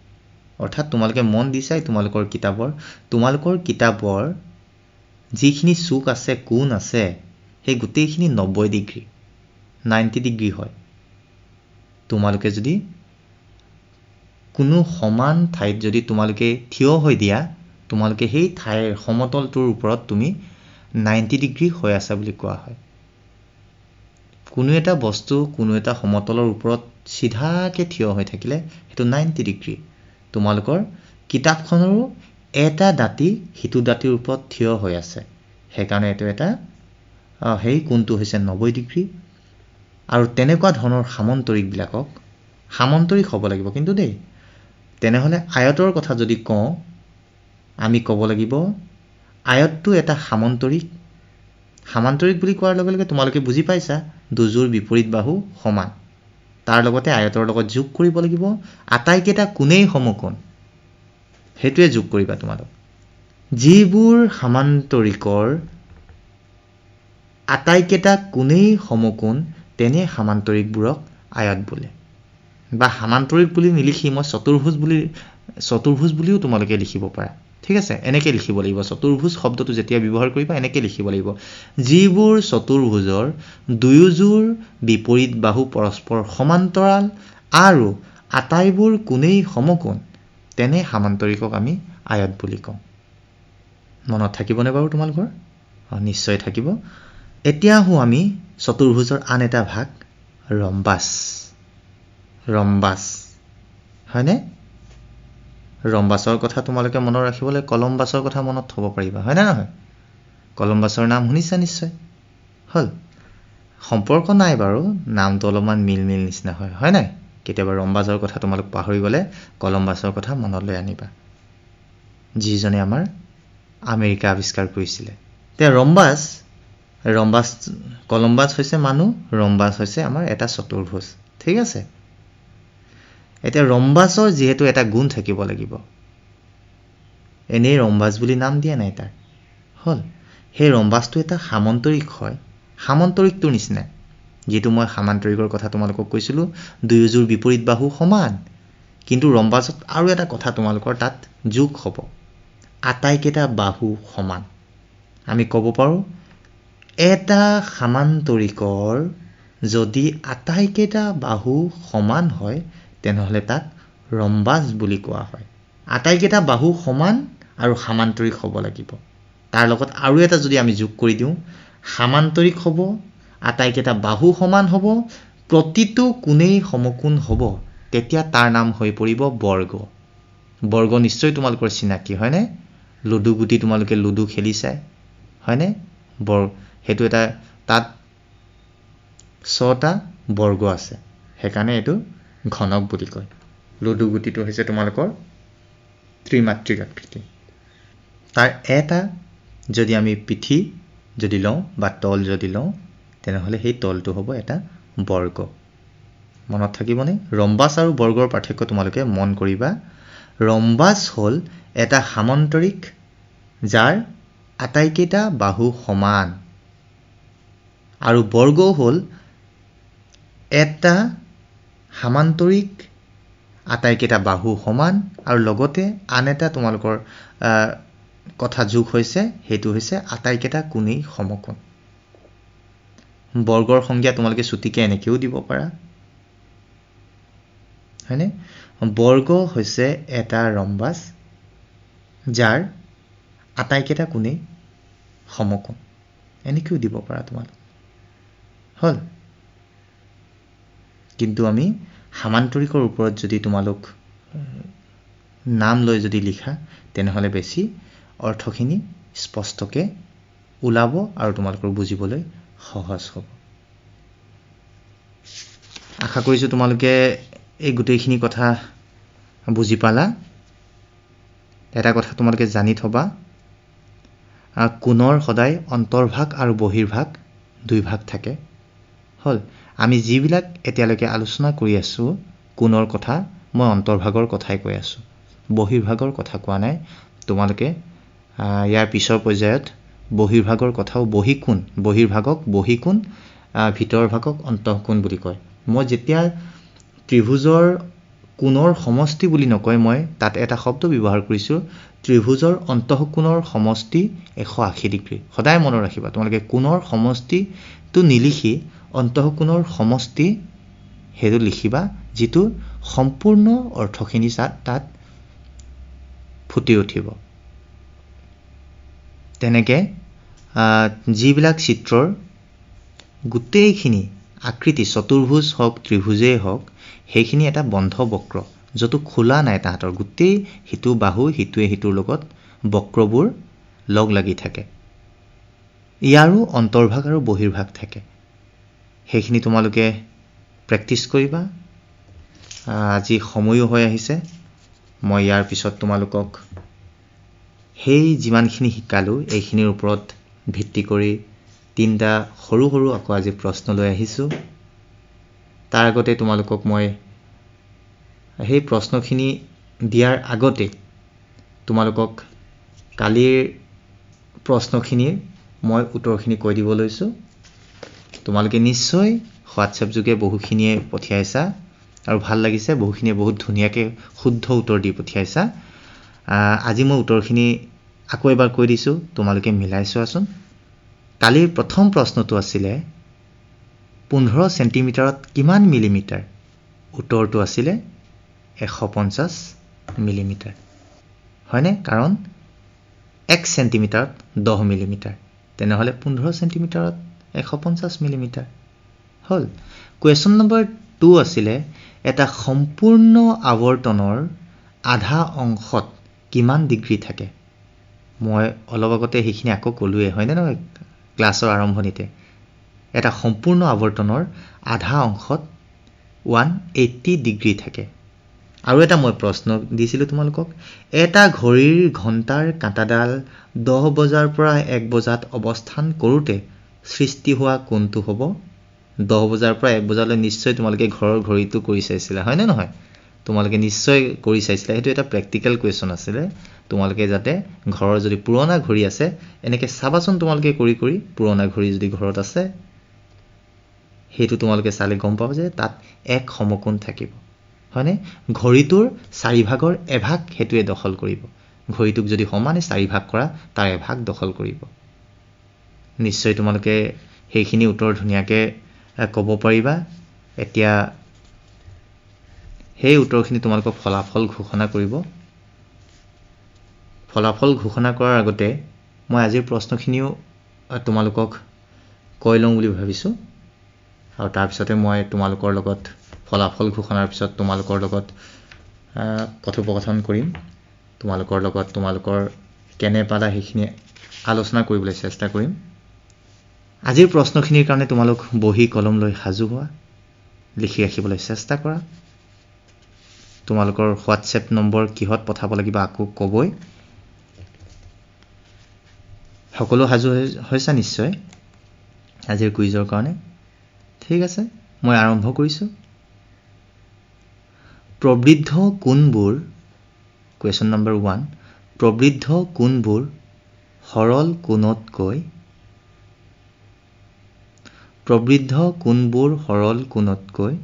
অৰ্থাৎ তোমালোকে মন দিছাই, তোমালোকৰ কিতাপৰ যিখিনি চুক আছে, কোণ আছে, সেই গোটেইখিনি 90 ডিগ্ৰী হয়। তোমালোকে যদি কোনো সমান ঠাইত যদি তোমালোকে থিয় হৈ দিয়া, তোমালোকে সেই ঠাইৰ সমতলটোৰ ওপৰত তুমি 90 ডিগ্ৰী হৈ আছা বুলি কোৱা হয়। কোনো এটা বস্তু কোনো এটা সমতলৰ ওপৰত চিধাকৈ থিয় হৈ থাকিলে সেইটো 90 ডিগ্ৰী। তোমালোকৰ কিতাপখনৰো এটা দাঁতি সিটো দাঁতিৰ ওপৰত থিয় হৈ আছে, সেইকাৰণে এইটো সেই কোণটো হৈছে 90 ডিগ্ৰী। আৰু তেনেকুৱা ধৰণৰ সামন্তৰিক হ'ব লাগিব কিন্তু দেই। তেনেহ'লে আয়তৰ কথা যদি কওঁ, আমি ক'ব লাগিব আয়তটো এটা সামান্তৰিক বুলি কোৱাৰ লগে লগে তোমালোকে বুজি পাইছা, দুযোৰ বিপৰীত বাহু সমান, তাৰ লগতে আয়তৰ লগত যোগ কৰিব লাগিব আটাইকেইটা কোণেই সমকোণ, সেইটোৱে যোগ কৰিবা তোমালোক। যিবোৰ সামান্তৰিকৰ আটাইকেইটা কোণেই সমকোণ, তেনে সামান্তৰিকবোৰক আয়ত বোলে। বা সামান্তৰিক বুলি নিলিখি মই চতুৰ্ভুজ বুলিও তোমালোকে লিখিব পাৰা, ঠিক আছে? এনেকৈ লিখিব লাগিব, চতুৰ্ভুজ শব্দটো যেতিয়া ব্যৱহাৰ কৰিবা এনেকৈ লিখিব লাগিব, যিবোৰ চতুৰ্ভুজৰ দুয়োযোৰ বিপৰীত বাহু পৰস্পৰ সমান্তৰাল আৰু আটাইবোৰ কোণেই সমকোণ, তেনে সামান্তৰিকক আমি আয়ত বুলি কওঁ। মনত থাকিবনে বাৰু তোমালোকৰ? নিশ্চয় থাকিব। এতিয়া আহোঁ আমি চতুৰ্ভুজৰ আন এটা ভাগ, ৰম্বাছ। ৰম্বাছ হয়নে ৰম্বাছৰ কথা তোমালোকে মনত ৰাখিবলৈ কলম্বাছৰ কথা মনত থব পাৰিবা হয় না নহয় কলম্বাছৰ নাম শুনিছা নিশ্চয় হল সম্পৰ্ক নাই বাৰু নামটো অলপমান মিল নিচিনা হয় নাই কেতিয়াবা ৰম্বাছৰ কথা তোমালোক পাহৰি গলে কলম্বাছৰ কথা মনত লৈ আনিবা যিজনে আমাৰ আমেৰিকা আৱিষ্কাৰ কৰিছিলে তে ৰম্বাছ কলম্বাছ হৈছে মানুহ ৰম্বাছ হৈছে আমাৰ এটা চতুৰ্ভুজ ঠিক আছে এতিয়া ৰম্বাছৰ যেহেতু এটা গুণ থাকিব লাগিব এনেই ৰম্বাছ বুলি নাম দিয়া নাই তাৰ হল সেই ৰম্বাছটো এটা সামন্তৰিক হয় সামন্তৰিকটোৰ নিচিনা যেটো মই সামান্তৰিকৰ কথা তোমালোকক কৈছিলো দুয়োজোৰ বিপৰীত বাহু সমান কিন্তু ৰম্বাছত আৰু এটা কথা তোমালোকৰ তাত যোগ হ'ব আটাইকেইটা বাহু সমান আমি ক'ব পাৰো এটা সামান্তৰিকৰ যদি আটাইকেইটা বাহু সমান হয় তেনেহলে তাক ৰম্বাছ বুলি কোৱা হয় আটাইকেইটা বাহু সমান আৰু সামান্তৰিক হ'ব লাগিব তাৰ লগত আৰু এটা যদি আমি যোগ কৰি দিওঁ সামান্তৰিক হ'ব আটাইকেইটা বাহু সমান হ'ব প্ৰতিটো কোণেই সমকোণ হ'ব তেতিয়া তাৰ নাম হৈ পৰিব বৰ্গ নিশ্চয় তোমালোকৰ চিনাকি হয়নে লুডু গুটি তোমালোকে লুডু খেলিছাই হয়নে হেতু এটা তাত 6টা বৰ্গ আছে হেকাৰণে এটো ঘনক বুলি কয় লুডু গুটিটো হৈছে তোমালোকৰ ত্ৰিমাত্ৰিক আকৃতি তাৰ এটা যদি আমি পিঠি যদি লওঁ বা তল যদি লওঁ তেনেহলে সেই তলটো হ'ব এটা বৰ্গ মনত থাকিবনে ৰম্বাছ আৰু বৰ্গৰ পাৰ্থক্য তোমালোকে মন কৰিবা ৰম্বাছ হ'ল এটা সামান্তৰিক যাৰ আটাইকেইটা বাহু সমান আৰু বৰ্গ হ'ল এটা সামান্তৰিক আটাইকেইটা বাহু সমান আৰু লগতে আন এটা তোমালোকৰ কথা যোগ হৈছে হেতু হৈছে আটাইকেইটা কোণেই সমকোণ বৰ্গৰ সংজ্ঞা তোমালোকে ছুটিকে এনেকেও দিব পাৰা হয়নে বৰ্গ হৈছে এটা ৰম্বাছ যাৰ আটাইকেইটা কোণেই সমকোণ এনেকেও দিব পাৰা তোমালোক হল কিন্তু আমি সামান্তৰিকৰ ওপৰত যদি তোমালোক নাম লৈ যদি লিখা তেনেহলে বেছি অৰ্থখিনি স্পষ্টকে ওলাব আৰু তোমালোকৰ বুজিবলৈ সহজ হ'ব আশা কৰিছো তোমালোকে এই গোটেইখিনি কথা বুজি পালা এটা কথা তোমালোকে জানি থবা কোণৰ সদায় অন্তৰ্ভাগ আৰু বহিৰ্ভাগ দুই ভাগ থাকে হল আমি যিবিলাক এতিয়ালৈকে আলোচনা কৰি আছো কোণৰ কথা মই অন্তৰ্ভাগৰ কথাই কৈ আছো বহিৰ্ভাগৰ কথা কোৱা নাই তোমালোকে ইয়াৰ পিছৰ পৰ্যায়ত বহিৰ্ভাগৰ কথাও বহিৰ্ভাগক বহিকোণ ভিতৰ ভাগক অন্তঃকোণ বুলি কয় মই যেতিয়া ত্ৰিভুজৰ কোণৰ সমষ্টি বুলি নকয় মই তাত এটা শব্দ ব্যৱহাৰ কৰিছো ত্ৰিভুজৰ অন্তঃকোণৰ সমষ্টি 180 ডিগ্ৰী সদায় মনত ৰাখিবা তোমালোকে কোণৰ সমষ্টিটো নিলিখি অন্তঃকোণৰ সমষ্টি হেতু লিখিবা যেটো সম্পূৰ্ণ অৰ্থখিনি তাত ফুটি উঠিব তেনেকে যিবিলাক চিত্ৰৰ গোটেইখিনি আকৃতি চতুৰ্ভুজ হওক ত্ৰিভুজেই হওক সেইখিনি এটা বন্ধ বক্ৰ যটো খোলা নাই তাহাতৰ গোটেই হিতু বাহু হিতুৱে হিতুৰ লগত বক্ৰবোৰ লগ লাগি থাকে ইয়াৰো অন্তৰ্ভাগ আৰু বহিৰ্ভাগ থাকে সেইখিনি তোমালোকে প্ৰেক্টিছ কৰিবা আজি সময়ো হৈ আহিছে মই ইয়াৰ পিছত তোমালোকক সেই যিমানখিনি শিকালো এইখিনিৰ ওপৰত ভিত্তি কৰি তিনটা সৰু সৰু আকৌ আজি প্ৰশ্ন লৈ আহিছো তাৰ আগতে তোমালোকক মই সেই প্ৰশ্নখিনি দিয়াৰ আগতে তোমালোকক কালিৰ প্ৰশ্নখিনিৰ মই উত্তৰখিনি কৈ দিব লৈছো তোমালোকে নিশ্চয় হোৱাটছএপ যোগে বহুখিনিয়ে পঠিয়াইছা আৰু ভাল লাগিছে বহুখিনিয়ে বহুত ধুনীয়াকৈ শুদ্ধ উত্তৰ দি পঠিয়াইছা আজি মই উত্তৰখিনি আকৌ এবাৰ কৈ দিছো তোমালোকে মিলাই চোৱাচোন কালিৰ প্ৰথম প্ৰশ্নটো আছিলে 15 সেন্টিমিটাৰত কিমান মিলিমিটাৰ উত্তৰটো আছিলে 150 মিলিমিটাৰ হয়নে কাৰণ 1 সেন্টিমিটাৰত 10 মিলিমিটাৰ তেনেহলে 15 সেন্টিমিটাৰত 150 মিলিমিটাৰ হল কোৱেশ্চন নম্বৰ 2 আছিলে এটা সম্পূৰ্ণ আৱৰ্তনৰ আধা অংশত কিমান ডিগ্ৰী থাকে মই অলপ আগতে সেইখিনি আকৌ ক'লোৱে হয়নে নহয় ক্লাছৰ আৰম্ভণিতে এটা সম্পূৰ্ণ আৱৰ্তনৰ আধা অংশত 180 ডিগ্ৰী থাকে আৰু এটা মই প্ৰশ্ন দিছিলোঁ তোমালোকক এটা ঘড়ীৰ ঘণ্টাৰ কাঁটাডাল 10 বজাৰ পৰা 1 বজাত অৱস্থান কৰোঁতে সৃষ্টি হোৱা কোনটো হ'ব 10 বজাৰ পৰা 1 বজালৈ নিশ্চয় তোমালোকে ঘৰৰ ঘড়ীটো কৰি চাইছিলা হয়নে নহয় তোমালোকে নিশ্চয় কৰি চাইছিলা সেইটো এটা প্ৰেক্টিকেল কুৱেশ্যন আছিলে তোমালোকে যাতে ঘৰৰ যদি পুৰণা ঘড়ী আছে এনেকৈ চাবাচোন তোমালোকে কৰি পুৰণা ঘড়ী যদি ঘৰত আছে সেইটো তোমালোকে চালে গম পাব যে তাত এক সমকোণ থাকিব হয়নে ঘড়ীটোৰ 4 ভাগৰ এভাগ হেতুৱে দখল কৰিব ঘড়ীটোক যদি সমানে 4 ভাগ কৰা তাৰ এভাগ দখল কৰিব নিশ্চয় তোমালোকে সেইখিনি উত্তৰ ধুনীয়াকে ক'ব পাৰিবা এতিয়া সেই উত্তৰখিনি তোমালোকক ফলাফল ঘোষণা কৰিব ফলাফল ঘোষণা কৰাৰ আগতে মই আজিৰ প্ৰশ্নখিনিও তোমালোকক কৈ লওঁ বুলি ভাবিছোঁ আৰু তাৰ পিছতে মই তোমালোকৰ লগত ফলাফল ঘোষণাৰ পিছত তোমালোকৰ লগত কথোপকথন কৰিম তোমালোকৰ লগত তোমালোকৰ কেনে পালা সেইখিনি আলোচনা কৰিবলৈ চেষ্টা কৰিম আজিৰ প্ৰশ্নখিনিৰ কাৰণে তোমালোক বহি কলম লৈ সাজু হোৱা লিখি ৰাখিবলৈ চেষ্টা কৰা তোমালোকৰ হোৱাটছএপ নম্বৰ কিহত পঠাব লাগিব আকৌ ক'বই সকলো সাজু হৈছে নিশ্চয় আজিৰ কুইজৰ কাৰণে ঠিক আছে মই আৰম্ভ কৰিছোঁ প্ৰবৃদ্ধ কোণবোৰ কুৱেশ্যন নম্বৰ 1 প্ৰবৃদ্ধ কোণবোৰ সৰল কোণতকৈ প্ৰবৃদ্ধ কোণবোৰ সৰল কোণতকৈ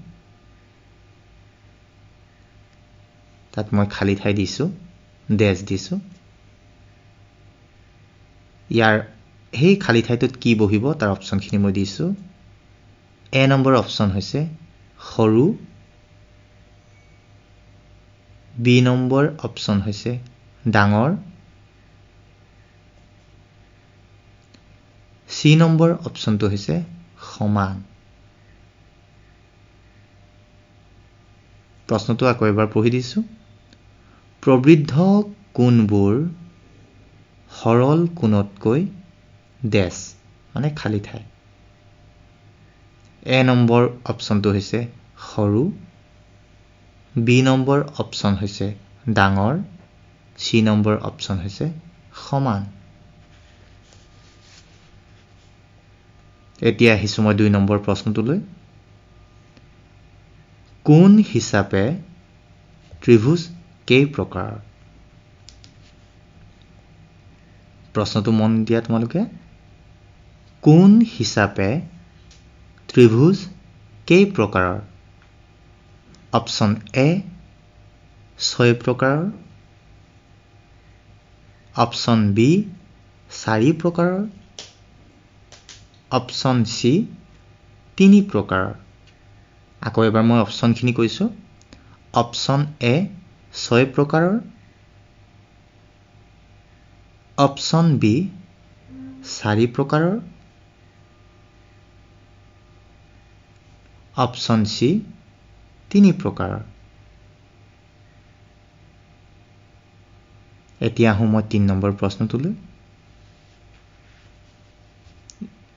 তাত মই খালী ঠাই দিছোঁ ডেছ দিছোঁ ইয়াৰ সেই খালী ঠাইটোত কি বহিব তাৰ অপশ্যনখিনি মই দিছোঁ এ নম্বৰ অপশ্যন হৈছে সৰু বি নম্বৰ অপশ্যন হৈছে ডাঙৰ চি নম্বৰ অপশ্যনটো হৈছে সমান প্ৰশ্নটো আকৌ এবাৰ পঢ়ি দিছোঁ প্ৰবৃদ্ধ কোণবোৰ সৰল কোণতকৈ ডেছ মানে খালী ঠাই এ নম্বৰ অপশ্যনটো হৈছে সৰু বি নম্বৰ অপশ্যন হৈছে ডাঙৰ চি নম্বৰ অপশ্যন হৈছে সমান এতিয়া আহিছোঁ মই 2 নম্বৰ প্ৰশ্নটোলৈ কোণ হিচাপে ত্ৰিভুজ কেই প্ৰকাৰৰ প্ৰশ্নটো মন দিয়া তোমালোকে কোণ হিচাপে ত্ৰিভুজ কেই প্ৰকাৰৰ অপশ্যন এ 6 প্ৰকাৰৰ অপশ্যন বি 4 প্ৰকাৰৰ অপশ্যন চি 3 প্ৰকাৰৰ আকৌ এবাৰ মই অপশ্যনখিনি কৈছোঁ অপশ্যন এ 6 প্ৰকাৰৰ অপশ্যন বি 4 প্ৰকাৰৰ অপশ্যন চি 3 প্ৰকাৰৰ এতিয়া আহোঁ মই 3 নম্বৰ প্ৰশ্নটোলৈ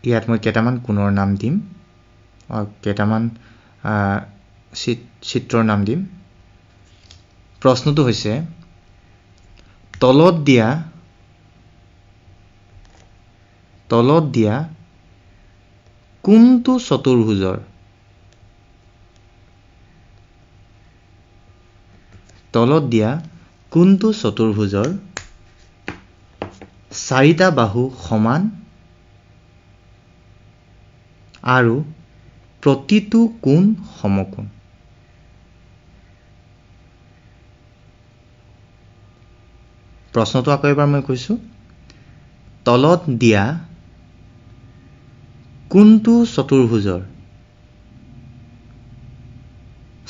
ইয়াত মই কেইটামান কোণৰ নাম দিম কেইটামান চিত্ৰৰ নাম দিম প্ৰশ্নটো হৈছে তলত দিয়া কোনটো চতুৰ্ভুজৰ তলত দিয়া কোনটো চতুৰ্ভুজৰ 4টা বাহু সমান আৰু প্ৰতিটো কোণ সমকোণ প্ৰশ্নটো আকৌ এবাৰ মই কৈছোঁ তলত দিয়া কোনটো চতুৰ্ভুজৰ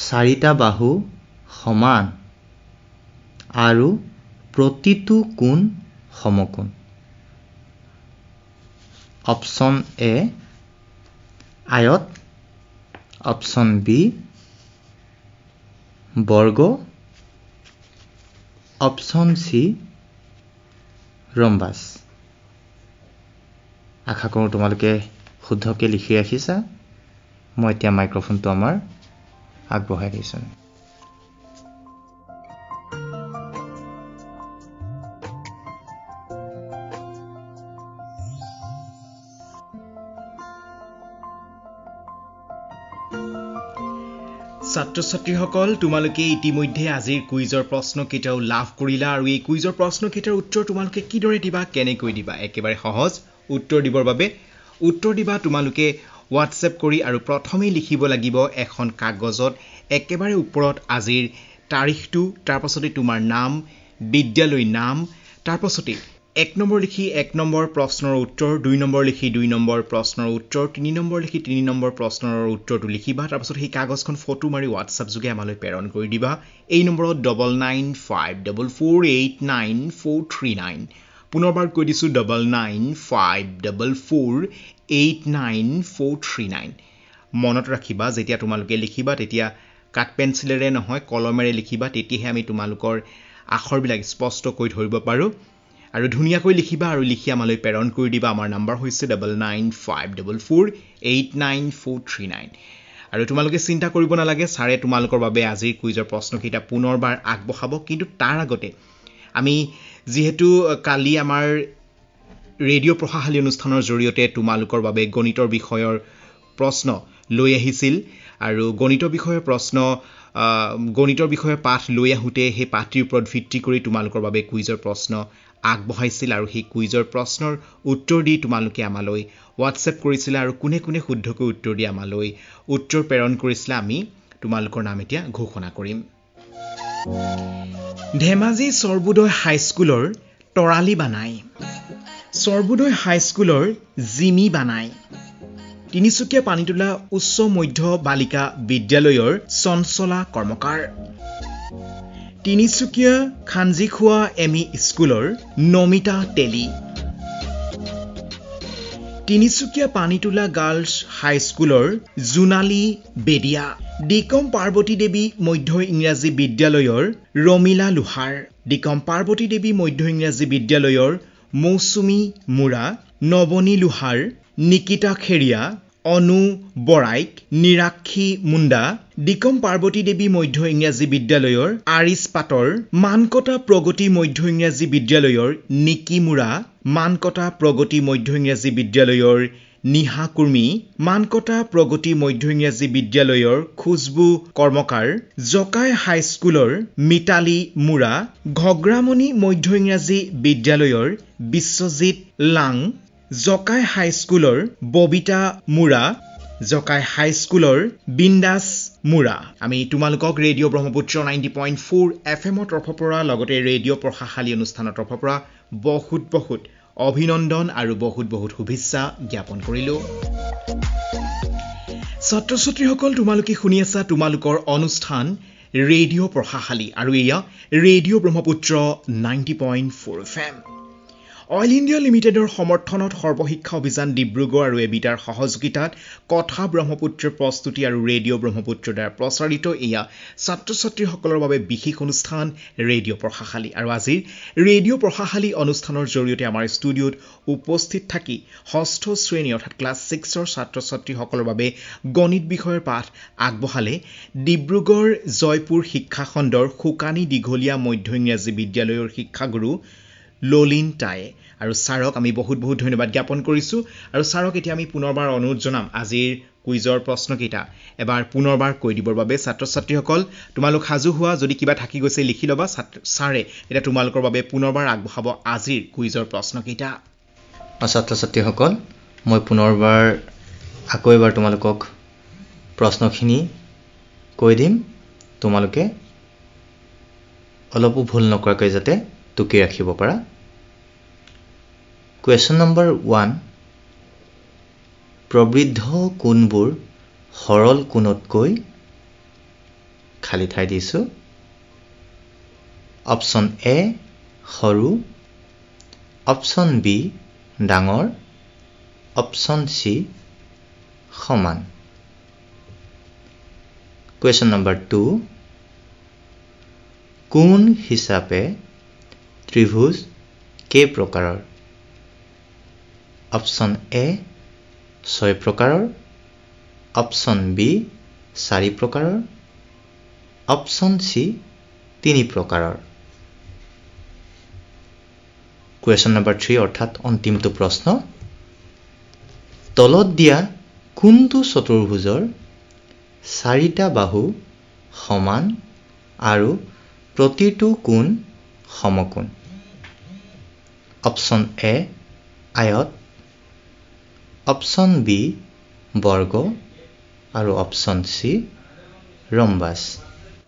4টা বাহু সমান আৰু প্ৰতিটো কোণ সমকোণ অপশ্যন এ আয়ত অপশ্যন বি বৰ্গ, অপশ্যন চি ৰম্বাছ। আশা কৰোঁ তোমালোকে শুদ্ধকৈ লিখি ৰাখিছা। মই এতিয়া মাইক্ৰফোনটো আমাৰ আগবঢ়াই দিছোঁ। ছাত্ৰ ছাত্ৰীসকল, তোমালোকে ইতিমধ্যে আজিৰ কুইজৰ প্ৰশ্নকেইটাও লাভ কৰিলা আৰু এই কুইজৰ প্ৰশ্নকেইটাৰ উত্তৰ তোমালোকে কিদৰে দিবা, কেনেকৈ দিবা? একেবাৰে সহজ। উত্তৰ দিবৰ বাবে উত্তৰ দিবা তোমালোকে হোৱাটছএপ কৰি, আৰু প্ৰথমেই লিখিব লাগিব এখন কাগজত একেবাৰে ওপৰত আজিৰ তাৰিখটো, তাৰপাছতে তোমাৰ নাম, বিদ্যালয় নাম, তাৰপাছতে 1 নম্বৰ লিখি 1 নম্বৰ প্ৰশ্নৰ উত্তৰ, 2 নম্বৰ লিখি 2 নম্বৰ প্ৰশ্নৰ উত্তৰ, 3 নম্বৰ লিখি 3 নম্বৰ প্ৰশ্নৰ উত্তৰটো লিখিবা। তাৰপাছত সেই কাগজখন ফটো মাৰি হোৱাটছআপ যোগে আমালৈ প্ৰেৰণ কৰি দিবা। এই নম্বৰত 9954489439। পুনৰবাৰ কৈ দিছোঁ 9954489439। মনত ৰাখিবা, যেতিয়া তোমালোকে লিখিবা তেতিয়া কাঠ পেঞ্চিলেৰে নহয় কলমেৰে লিখিবা, তেতিয়াহে আমি তোমালোকৰ আখৰবিলাক স্পষ্টকৈ ধৰিব পাৰোঁ। আৰু ধুনীয়াকৈ লিখিবা আৰু লিখি আমালৈ প্ৰেৰণ কৰি দিবা। আমাৰ নম্বৰ হৈছে 9954489439। আৰু তোমালোকে চিন্তা কৰিব নালাগে, ছাৰে তোমালোকৰ বাবে আজিৰ কুইজৰ প্ৰশ্নকেইটা পুনৰবাৰ আগবঢ়াব। কিন্তু তাৰ আগতে আমি যিহেতু কালি আমাৰ ৰেডিঅ' পঢ়াশালী অনুষ্ঠানৰ জৰিয়তে তোমালোকৰ বাবে গণিতৰ বিষয়ৰ প্ৰশ্ন লৈ আহিছিল, আৰু গণিতৰ বিষয়ৰ পাঠ লৈ আহোঁতে সেই পাঠটিৰ ওপৰত ভিত্তি কৰি তোমালোকৰ বাবে কুইজৰ প্ৰশ্ন আগবঢ়াইছিল, আৰু সেই কুইজৰ প্ৰশ্নৰ উত্তৰ দি তোমালোকে আমালৈ হোৱাটছএপ কৰিছিলা, আৰু কোনে কোনে শুদ্ধকৈ উত্তৰ দি আমালৈ উত্তৰ প্ৰেৰণ কৰিছিলা আমি তোমালোকৰ নাম এতিয়া ঘোষণা কৰিম। ধেমাজি সৰ্বোদয় হাইস্কুলৰ তৰালি বানাই, সৰ্বোদয় হাইস্কুলৰ জিমি বানাই, তিনিচুকীয়া পানীতোলা উচ্চ মধ্য বালিকা বিদ্যালয়ৰ চঞ্চলা কৰ্মকাৰ, তিনিচুকীয়া খাঞ্জিখোৱা এমই স্কুলৰ নমিতা তেলী, তিনিচুকীয়া পানীতোলা গাৰ্লছ হাইস্কুলৰ জোনালী বেদিয়া, ডিকম পাৰ্বতী দেৱী মধ্য ইংৰাজী বিদ্যালয়ৰ ৰমিলা লোহাৰ, ডিকম পাৰ্বতী দেৱী মধ্য ইংৰাজী বিদ্যালয়ৰ মৌচুমী মুৰা, নৱনী লোহাৰ, নিকিতা খেৰিয়া, অনু বৰাইক, নিৰাক্ষী মুণ্ডা, ডিকম পাৰ্বতী দেৱী মধ্য ইংৰাজী বিদ্যালয়ৰ আৰিছ পাটৰ, মানকটা প্ৰগতি মধ্য ইংৰাজী বিদ্যালয়ৰ নিকি মুৰা, মানকটা প্ৰগতি মধ্য ইংৰাজী বিদ্যালয়ৰ নিহা কুৰ্মী, মানকটা প্ৰগতি মধ্য ইংৰাজী বিদ্যালয়ৰ খুজবু কৰ্মকাৰ, জকাই হাইস্কুলৰ মিতালী মুৰা, ঘগ্ৰামণি মধ্য ইংৰাজী বিদ্যালয়ৰ বিশ্বজিৎ লাং, জকাই হাইস্কুলৰ ববিতা মুৰা, জকাই হাইস্কুলৰ বিন্দাস মুৰা। আমি তোমালোকক ৰেডিঅ' ব্ৰহ্মপুত্ৰ 90.4 FM তৰফৰ পৰা, লগতে ৰেডিঅ' পঢ়াশালী অনুষ্ঠানৰ তৰফৰ পৰা বহুত বহুত অভিনন্দন আৰু বহুত বহুত শুভেচ্ছা জ্ঞাপন কৰিলোঁ। ছাত্ৰ ছাত্ৰীসকল, তোমালোকে শুনি আছা তোমালোকৰ অনুষ্ঠান ৰেডিঅ' পঢ়াশালী, আৰু এয়া radio' Brahmaputra 90.4 FM। Oil India লিমিটেডৰ সমৰ্থনত সৰ্বশিক্ষা অভিযান ডিব্ৰুগড় আৰু এবিটাৰ সহযোগিতাত কথা ব্ৰহ্মপুত্ৰৰ প্ৰস্তুতি আৰু ৰেডিঅ' ব্ৰহ্মপুত্ৰৰ দ্বাৰা প্ৰচাৰিত এয়া ছাত্ৰ ছাত্ৰীসকলৰ বাবে বিশেষ অনুষ্ঠান ৰেডিঅ' পঢ়াশালী। আৰু আজিৰ ৰেডিঅ' পঢ়াশালী অনুষ্ঠানৰ জৰিয়তে আমাৰ ষ্টুডিঅ'ত উপস্থিত থাকি ষষ্ঠ শ্ৰেণী অৰ্থাৎ ক্লাছ 6ৰ ছাত্ৰ ছাত্ৰীসকলৰ বাবে গণিত বিষয়ৰ পাঠ আগবঢ়ালে ডিব্ৰুগড় জয়পুৰ শিক্ষাখণ্ডৰ শুকানী দীঘলীয়া মধ্য ইংৰাজী বিদ্যালয়ৰ শিক্ষাগুৰু ললিন টায়ে। আৰু ছাৰক আমি বহুত বহুত ধন্যবাদ জ্ঞাপন কৰিছোঁ। আৰু ছাৰক এতিয়া আমি পুনৰবাৰ অনুৰোধ জনাম আজিৰ কুইজৰ প্ৰশ্নকেইটা এবাৰ পুনৰবাৰ কৈ দিবৰ বাবে। ছাত্ৰ ছাত্ৰীসকল, তোমালোক সাজু হোৱা, যদি কিবা থাকি গৈছে লিখি ল'বা। ছাৰে এতিয়া তোমালোকৰ বাবে পুনৰবাৰ আগবঢ়াব আজিৰ কুইজৰ প্ৰশ্নকেইটা। ছাত্ৰ ছাত্ৰীসকল, মই পুনৰবাৰ আকৌ এবাৰ তোমালোকক প্ৰশ্নখিনি কৈ দিম, তোমালোকে অলপো ভুল নকৰাকৈ যাতে টুকি ৰাখিব পাৰা। কুৱেশ্যন নম্বৰ 1, প্ৰবৃদ্ধ কোণবোৰ সৰল কোণতকৈ, খালী ঠাই দিছোঁ, অপশ্যন এ সৰু, অপশ্যন বি ডাঙৰ, অপশ্যন চি সমান। কুৱেশ্যন নম্বৰ 2, কোণ হিচাপে ত্ৰিভুজ কেই প্ৰকাৰৰ? অপশ্যন এ 6 প্ৰকাৰৰ, অপশ্যন বি 4 প্ৰকাৰৰ, অপশ্যন চি 3 প্ৰকাৰৰ। কুৱেশ্যন নম্বৰ 3 অৰ্থাৎ অন্তিমটো প্ৰশ্ন, তলত দিয়া কোনটো চতুৰ্ভুজৰ 4টা বাহু সমান আৰু প্ৰতিটো কোণ সমকোণ? অপশ্যন এ আয়ত, অপশ্যন বি বৰ্গ আৰু অপশ্যন চি ৰম্বাস।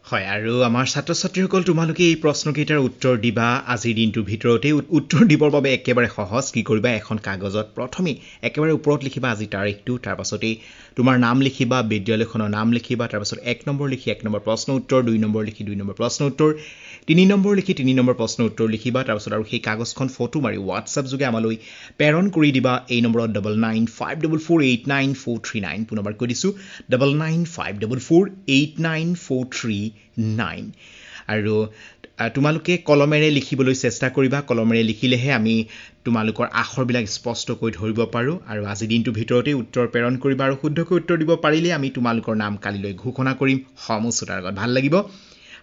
হয়, আৰু আমাৰ ছাত্ৰ ছাত্ৰীসকল তোমালোকে এই প্ৰশ্নকেইটাৰ উত্তৰ দিবা আজিৰ দিনটোৰ ভিতৰতে। উত্তৰ দিবৰ বাবে একেবাৰে সহজ। কি কৰিবা, এখন কাগজত প্ৰথমে একেবাৰে ওপৰত লিখিবা আজি তাৰিখটো, তাৰ পাছতেই তোমাৰ নাম লিখিবা, বিদ্যালয়খনৰ নাম লিখিবা, তাৰপাছত 1 নম্বৰ লিখি 1 নম্বৰ প্ৰশ্ন উত্তৰ, 2 নম্বৰ লিখি 2 নম্বৰ প্ৰশ্ন উত্তৰ, 3 নম্বৰ লিখি 3 নম্বৰ প্ৰশ্ন উত্তৰ লিখিবা। তাৰপাছত আৰু সেই কাগজখন ফটো মাৰি হোৱাটছআপ যোগে আমালৈ প্ৰেৰণ কৰি দিবা এই নম্বৰত 9954489439। পুনৰবাৰ কৈ দিছোঁ 9954489439। আৰু তোমালোকে কলমেৰে লিখিবলৈ চেষ্টা কৰিবা। কলমেৰে লিখিলেহে আমি তোমালোকৰ আখৰবিলাক স্পষ্টকৈ ধৰিব পাৰোঁ। আৰু আজিৰ দিনটোৰ ভিতৰতে উত্তৰ প্ৰেৰণ কৰিবা আৰু শুদ্ধকৈ উত্তৰ দিব পাৰিলে আমি তোমালোকৰ নাম কালিলৈ ঘোষণা কৰিম সমুচোতাৰ আগত। ভাল লাগিব।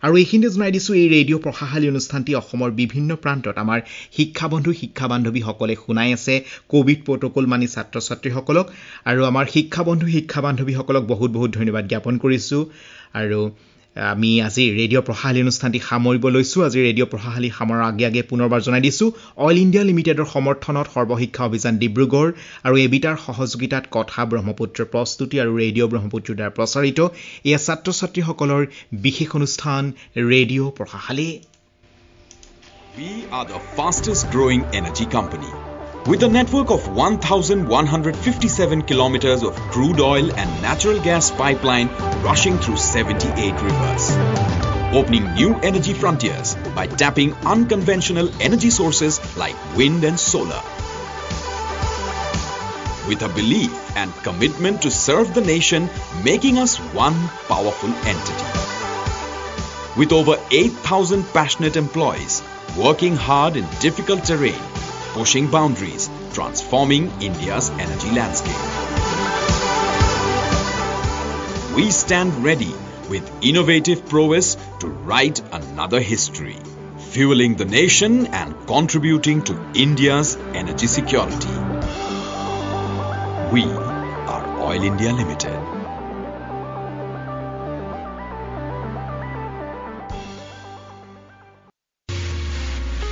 আৰু এইখিনিতে জনাই দিছোঁ এই ৰেডিঅ' পঢ়াশালী অনুষ্ঠানটি অসমৰ বিভিন্ন প্ৰান্তত আমাৰ শিক্ষাবন্ধু শিক্ষা বান্ধৱীসকলে শুনাই আছে ক'ভিড প্ৰট'কল মানি ছাত্ৰ ছাত্ৰীসকলক। আৰু আমাৰ শিক্ষাবন্ধু শিক্ষা বান্ধৱীসকলক বহুত বহুত ধন্যবাদ জ্ঞাপন কৰিছোঁ। আৰু আমি আজি ৰেডিঅ' পঢ়াশালী অনুষ্ঠানটি সামৰিব লৈছোঁ। আজি ৰেডিঅ' পঢ়াশালী সামৰাৰ আগে আগে পুনৰবাৰ জনাই দিছোঁ অইল ইণ্ডিয়া লিমিটেডৰ সমৰ্থনত সৰ্বশিক্ষা অভিযান ডিব্ৰুগড় আৰু এবিটাৰ সহযোগিতাত কথা ব্ৰহ্মপুত্ৰৰ প্ৰস্তুতি আৰু ৰেডিঅ' ব্ৰহ্মপুত্ৰৰ দ্বাৰা প্ৰচাৰিত এয়া ছাত্ৰ ছাত্ৰীসকলৰ বিশেষ অনুষ্ঠান radio' পঢ়াশালী। We are the fastest growing energy company. With a network of 1,157 kilometers of crude oil and natural gas pipeline rushing through 78 rivers. Opening new energy frontiers by tapping unconventional energy sources like wind and solar. With a belief and commitment to serve the nation, making us one powerful entity. With over 8,000 passionate employees, working hard in difficult terrain, pushing boundaries, transforming India's energy landscape. We stand ready with innovative prowess to write another history, fueling the nation and contributing to India's energy security. We are Oil India Limited.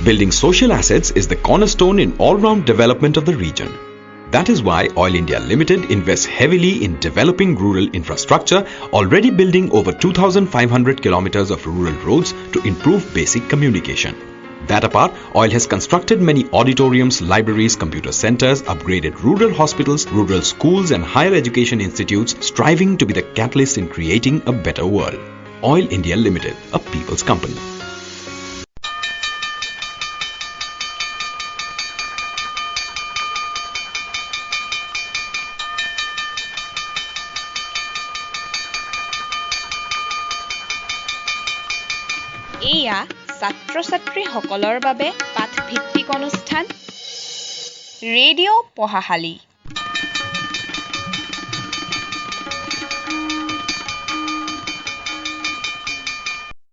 Building social assets is the cornerstone in all-round development of the region. That is why Oil India Limited invests heavily in developing rural infrastructure, already building over 2,500 kilometers of rural roads to improve basic communication. That apart, Oil has constructed many auditoriums, libraries, computer centers, upgraded rural hospitals, rural schools and higher education institutes, striving to be the catalyst in creating a better world. Oil India Limited, a people's company. এয়া ছাত্ৰ ছাত্ৰীসকলৰ বাবে পাঠভিত্তিক অনুষ্ঠান radio' পঢ়াশালী।